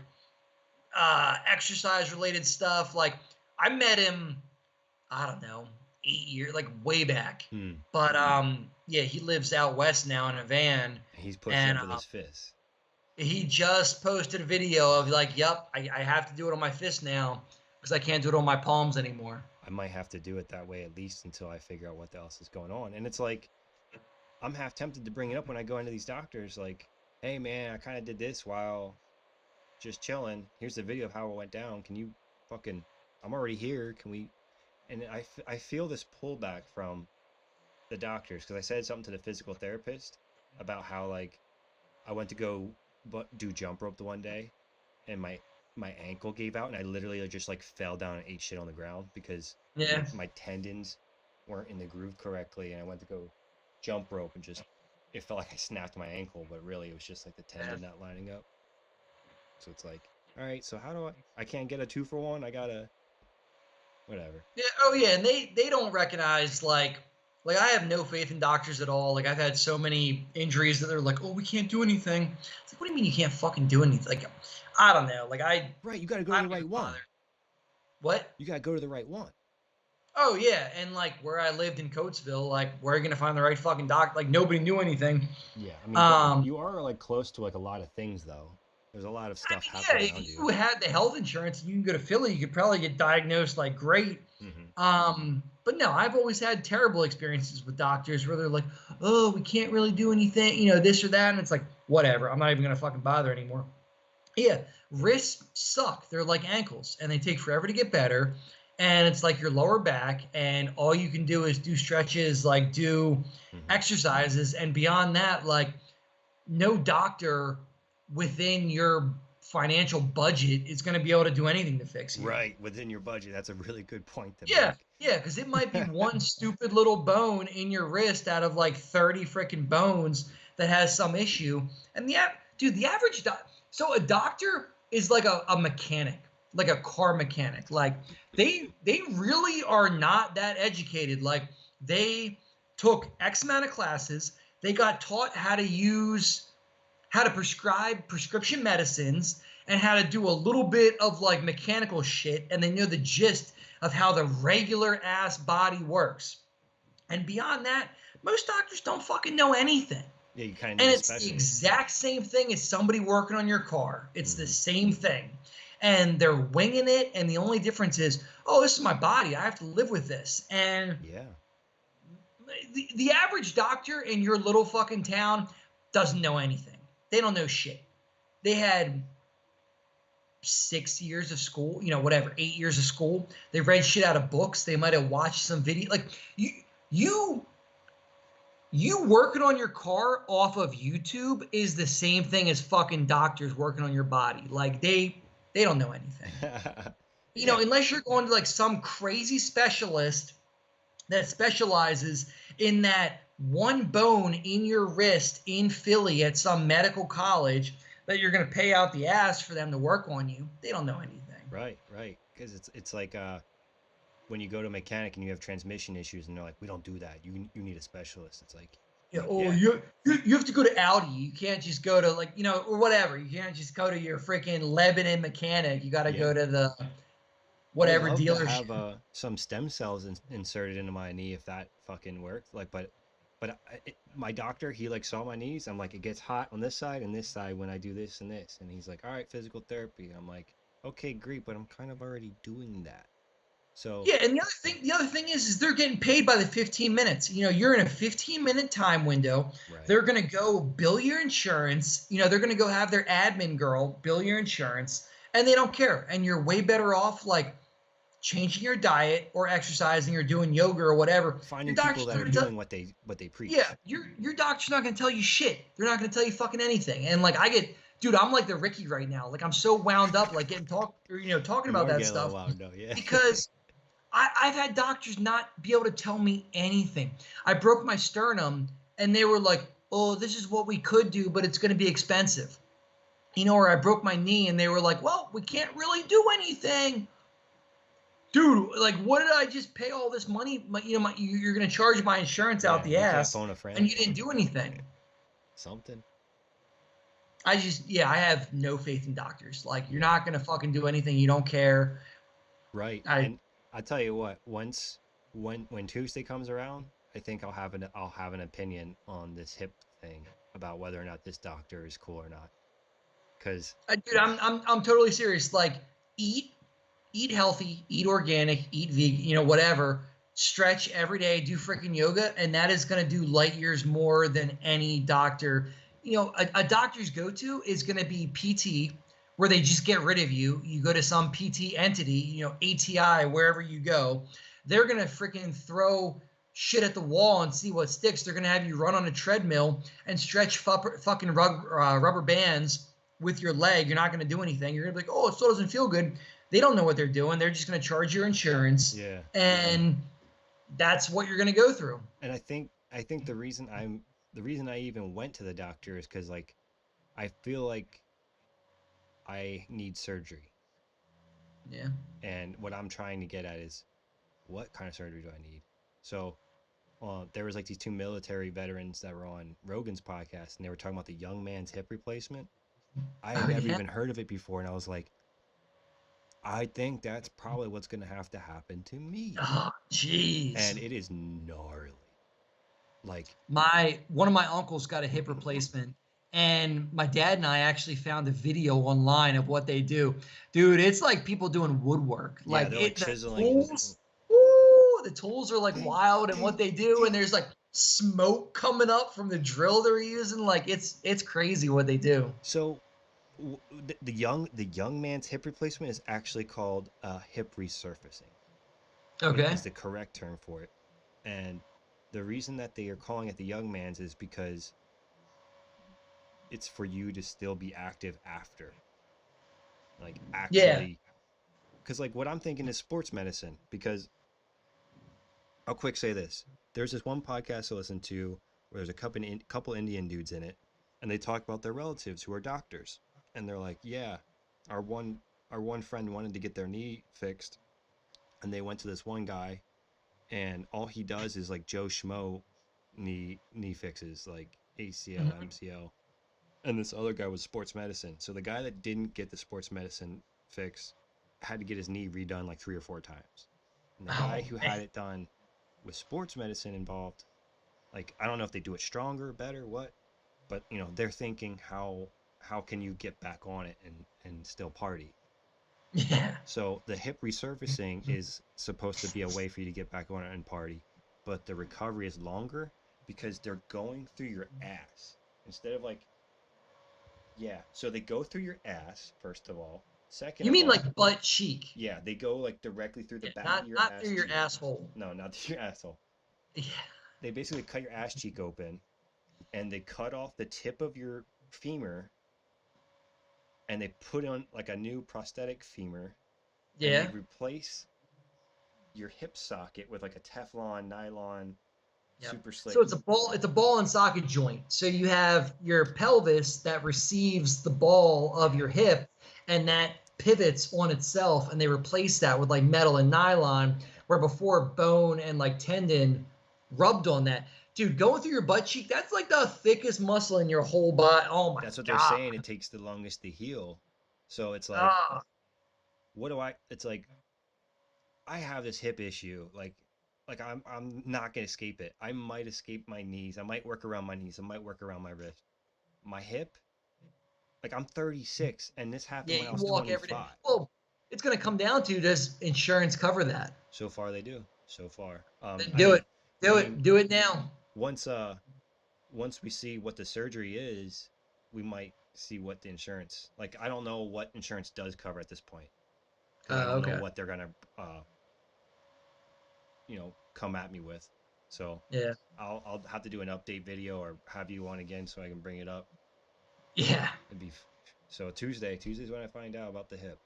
exercise related stuff. Like I met him, I don't know, 8 years, like way back. Hmm. But yeah, he lives out west now in a van, He's pushing and up with his fists. he just posted a video of like, yep, I have to do it on my fist now because I can't do it on my palms anymore. I might have to do it that way at least until I figure out what else is going on. And it's like, I'm half tempted to bring it up when I go into these doctors, like, hey man, I kind of did this while just chilling. Here's the video of how it went down. Can you fucking, I'm already here. Can we? And I feel this pullback from the doctors because I said something to the physical therapist about how like I went to go do jump rope the one day and my ankle gave out and I literally just like fell down and ate shit on the ground because Yeah, my tendons weren't in the groove correctly, and I went to go jump rope and just it felt like I snapped my ankle, but really it was just like the yeah, tendon not lining up. So it's like, all right, so how do I can't get a 2 for 1. I gotta whatever. yeah. Oh yeah, and they don't recognize like Like I have no faith in doctors at all. Like I've had so many injuries that they're like, "Oh, we can't do anything." It's like, what do you mean you can't fucking do anything? Like, I don't know. Like Right, you got to go I to the don't even right bother. one. What? You got to go to the right one. Oh yeah, and like where I lived in Coatesville, like where are you gonna find the right fucking doc? Like nobody knew anything. Yeah, I mean, but Um, you are like close to like a lot of things though. There's a lot of I stuff mean, happening yeah, around if you. you had the health insurance and you can go to Philly, you could probably get diagnosed like great. Hmm. But no, I've always had terrible experiences with doctors where they're like, "Oh, we can't really do anything, you know, this or that," and it's like, whatever. I'm not even gonna fucking bother anymore. Yeah, wrists suck. They're like ankles, and they take forever to get better. And it's like your lower back, and all you can do is do stretches, like do Hmm. exercises, and beyond that, like no doctor within your financial budget is going to be able to do anything to fix you. Right, within your budget. That's a really good point to Yeah, make. yeah, because it might be one stupid little bone in your wrist out of like 30 freaking bones that has some issue. And dude, the average so a doctor is like a mechanic, like a car mechanic. Like they really are not that educated. Like they took X amount of classes, they got taught how to prescribe prescription medicines and how to do a little bit of like mechanical shit, and they know the gist of how the regular ass body works. And beyond that, most doctors don't fucking know anything. Yeah, you kind of And need a it's the specialist. exact same thing as somebody working on your car. It's the Hmm. same thing. And they're winging it. And the only difference is, oh, this is my body. I have to live with this. And Yeah. the average doctor in your little fucking town doesn't know anything. They don't know shit. They had 6 years of school, you know, whatever, 8 years of school. They read shit out of books. They might have watched some video. Like you, you working on your car off of YouTube is the same thing as fucking doctors working on your body. Like they don't know anything. You Yeah. know, unless you're going to like some crazy specialist that specializes in that one bone in your wrist in Philly at some medical college that you're going to pay out the ass for them to work on you. They don't know anything. Right, right. Because it's like when you go to a mechanic and you have transmission issues and they're like, we don't do that. You need a specialist. It's Yeah, like oh, yeah, you have to go to Audi. You can't just go to like, you know, or whatever. You can't just go to your freaking Lebanon mechanic. You got to yeah. go to the I would whatever love to dealership. have some stem cells inserted into my knee if that fucking worked. Like, but my doctor, he like saw my knees. I'm like, it gets hot on this side and this side when I do this and this, and he's like, all right, physical therapy. I'm like, okay, great, but I'm kind of already doing that. So Yeah, and the other thing is they're getting paid by the 15 minutes. You know, you're in a 15-minute time window. right, They're gonna go bill your insurance. You know, they're gonna go have their admin girl bill your insurance, and they don't care. And you're way better off like changing your diet or exercising or doing yoga or whatever. Your finding people doctor's that not are gonna tell. doing what they Yeah, preach. your doctor's not gonna tell you shit. They're not gonna tell you fucking anything. And like I get, dude, I'm like the Ricky right now. Like I'm so wound up, like getting talking You about are that getting a little stuff loud, though, yeah. because I've had doctors not be able to tell me anything. I broke my sternum and they were like, oh, this is what we could do, but it's going to be expensive. You know, or I broke my knee and they were like, well, we can't really do anything. Dude, like, what did I just pay all this money? You're going to charge my insurance out Yeah, the you can't ass phone a and friend. you didn't do anything. Something. Yeah, I have no faith in doctors. Like, you're Yeah. not going to fucking do anything. You don't care. Right. I, And I tell you what, once when Tuesday comes around, I think I'll have an opinion on this hip thing about whether or not this doctor is cool or not. Cause dude, I'm totally serious. Like, eat eat healthy, eat organic, eat vegan, you know, whatever. Stretch every day, do freaking yoga, and that is going to do light years more than any doctor. You know, a doctor's go-to is going to be PT, where they just get rid of you. You go to some PT entity, you know, ATI, wherever you go. They're going to freaking throw shit at the wall and see what sticks. They're going to have you run on a treadmill and stretch fucking rubber bands with your leg. You're not going to do anything. You're going to be like, oh, it still doesn't feel good. They don't know what they're doing. They're just going to charge your insurance, yeah. and that's what you're going to go through. And I think the reason I even went to the doctor is because like I feel like I need surgery. Yeah. And what I'm trying to get at is what kind of surgery do I need? So there was like these two military veterans that were on Rogan's podcast, and they were talking about the young man's hip replacement. I had Oh never yeah. even heard of it before, and I was like, I think that's probably what's going to have to happen to me. Oh, jeez. And it is gnarly. Like, My one of my uncles got a hip replacement, and my dad and I actually found a video online of what they do. Dude, it's like people doing woodwork. yeah, Like they're like it, the chiseling and tools, woo, the tools are like wild and what they do, and there's like smoke coming up from the drill they're using. Like it's crazy what they do. so the young man's hip replacement is actually called hip resurfacing. Okay. Is the correct term for it. And the reason that they are calling it the young man's is because it's for you to still be active after. Like Yeah. actually, because like what I'm thinking is sports medicine. Because I'll quick say this: there's this one podcast I listen to where there's a couple Indian dudes in it, and they talk about their relatives who are doctors, and they're like, yeah, our one our one friend wanted to get their knee fixed, and they went to this one guy, and all he does is like Joe Schmo knee fixes, like ACL, Mhm. MCL, and this other guy was sports medicine. So the guy that didn't get the sports medicine fix had to get his knee redone like 3 or 4 times, and the guy Oh who man. had it done with sports medicine involved, like I don't know if they do it stronger, better, what, but they're thinking how can you get back on it and still party. Yeah. So the hip resurfacing is supposed to be a way for you to get back on it and party, but the recovery is longer because they're going through your ass instead of like, yeah. So they go through your ass first of all. Second You of mean all, like butt cheek? yeah, they go like directly through the Yeah, back of not your not ass through your cheek. asshole. No, not through your asshole. Yeah. They basically cut your ass cheek open, and they cut off the tip of your femur, and they put on like a new prosthetic femur, and they Yeah. replace your hip socket with like a Teflon nylon Yep. super slick. So it's a ball and socket joint. So you have your pelvis that receives the ball of your hip and that pivots on itself and they replace that with like metal and nylon where before bone and like tendon rubbed on that. Dude, going through your butt cheek, that's like the thickest muscle in your whole body. Oh my That's what they're god. saying. It takes the longest to heal. So it's like, Ah, what do I? It's like I have this hip issue. Like I'm not gonna escape it. I might escape my knees. I might work around my knees. I might work around my wrist. My hip. Like I'm 36, and this yeah, happened when I you was walk every day. 25. Well, it's gonna come down to does insurance cover that? So far they do. So far. Then I do mean, it. Do I it. mean, Do it now. once once we see what the surgery is, we might see what the insurance. Like I don't know what insurance does cover at this point because I don't know Okay. what they're gonna come at me with. So Yeah. I'll have to do an update video or have you on again so I can bring it up. Yeah. It'd be so Tuesday's when I find out about the hip.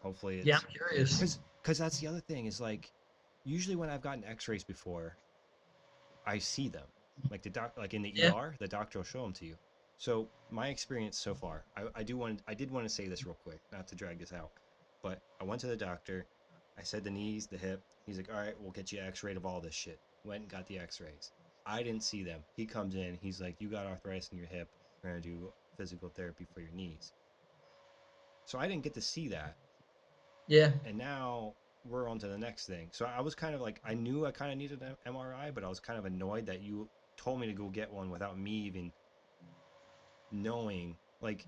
Hopefully Yeah, it's I'm curious. because that's the other thing is like usually when I've gotten X-rays before, I see them. Like like in the Yeah. ER, the doctor will show them to you. So my experience so far, I did want to say this real quick, not to drag this out, but I went to the doctor. I said the knees, the hip. He's like, all right, we'll get you X-rayed of all this shit. Went and got the X-rays. I didn't see them. He comes in. He's like, you got arthritis in your hip. We're gonna do physical therapy for your knees. So I didn't get to see that, Yeah. and now we're on to the next thing. So I was kind of like, I knew I kind of needed an MRI, but I was kind of annoyed that you told me to go get one without me even knowing. Like,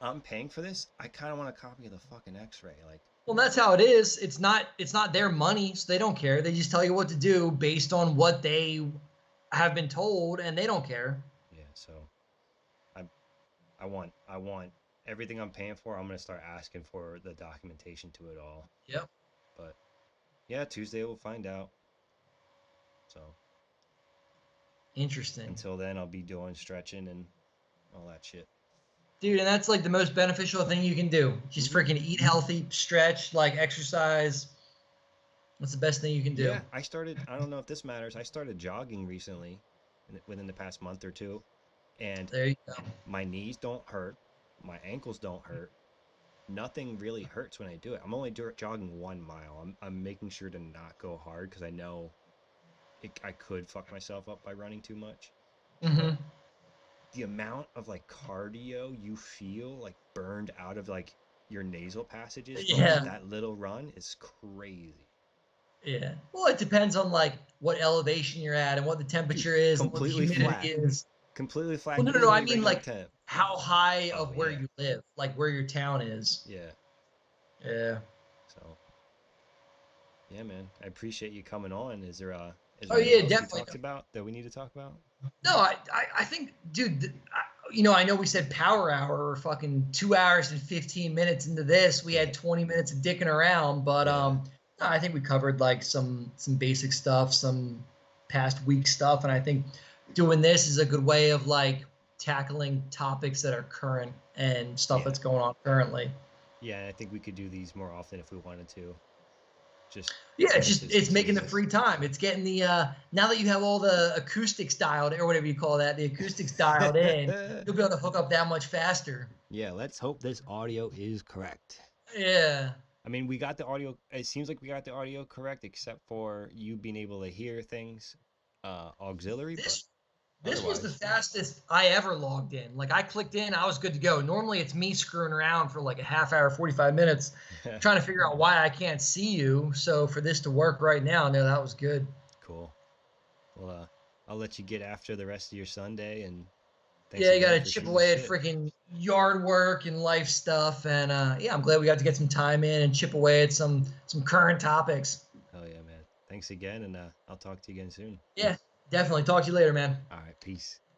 I'm paying for this. I kind of want a copy of the fucking X-ray. Like, Well, that's how it is. It's not their money, so they don't care. They just tell you what to do based on what they have been told, and they don't care. yeah. So I I want everything I'm paying for. I'm gonna start asking for the documentation to it all. Yep. But yeah, Tuesday we'll find out. So Interesting. until then, I'll be doing stretching and all that shit. Dude, and that's like the most beneficial thing you can do. Just Mhm. freaking eat healthy, stretch, like exercise. That's the best thing you can do. Yeah, I started. I don't know if this matters. I started jogging recently, within the past month or two, and There you go. my knees don't hurt, my ankles don't hurt. Nothing really hurts when I do it. I'm only jogging 1 mile. I'm making sure to not go hard because I know I could fuck myself up by running too much, but Hmm. the amount of like cardio you feel like burned out of like your nasal passages from Yeah. that little run is crazy. Yeah. Well, it depends on like what elevation you're at and what the Dude, temperature is and what the completely humidity flat. is. Completely Well, flat, no, no, no. I easily mean regular like temp. how high Oh of where yeah. you live, like where your town is. Yeah. Yeah. So yeah, man. I appreciate you coming on. Is Oh there anything yeah, else we definitely. talked about that we need to talk about? No, I think, dude, I know we said power hour, or fucking 2 hours and 15 minutes into this. We Yeah. had 20 minutes of dicking around, but Yeah. no, I think we covered like some basic stuff, some past week stuff, and I think doing this is a good way of like tackling topics that are current and stuff Yeah. that's going on currently. Yeah, I think we could do these more often if we wanted to. Just Yeah, I it's guess just this it's this making is the just free time. It's getting the now that you have all the acoustics dialed or whatever you call that, the acoustics dialed in, you'll be able to hook up that much faster. Yeah, let's hope this audio is correct. Yeah. I mean, we got the audio. It seems like we got the audio correct, except for you being able to hear things auxiliary, but This this was the otherwise, fastest I ever logged in. Like I clicked in, I was good to go. Normally it's me screwing around for like a half hour, 45 minutes, trying to figure out why I can't see you. So for this to work right now, no, that was good. cool. Well, I'll let you get after the rest of your Sunday, and thanks Yeah, you got again to for chip shooting the away at shit. freaking yard work and life stuff, and yeah, I'm glad we got to get some time in and chip away at some current topics. Hell yeah, man. Thanks again, and I'll talk to you again soon. Yeah, definitely. Talk to you later, man. All right, peace.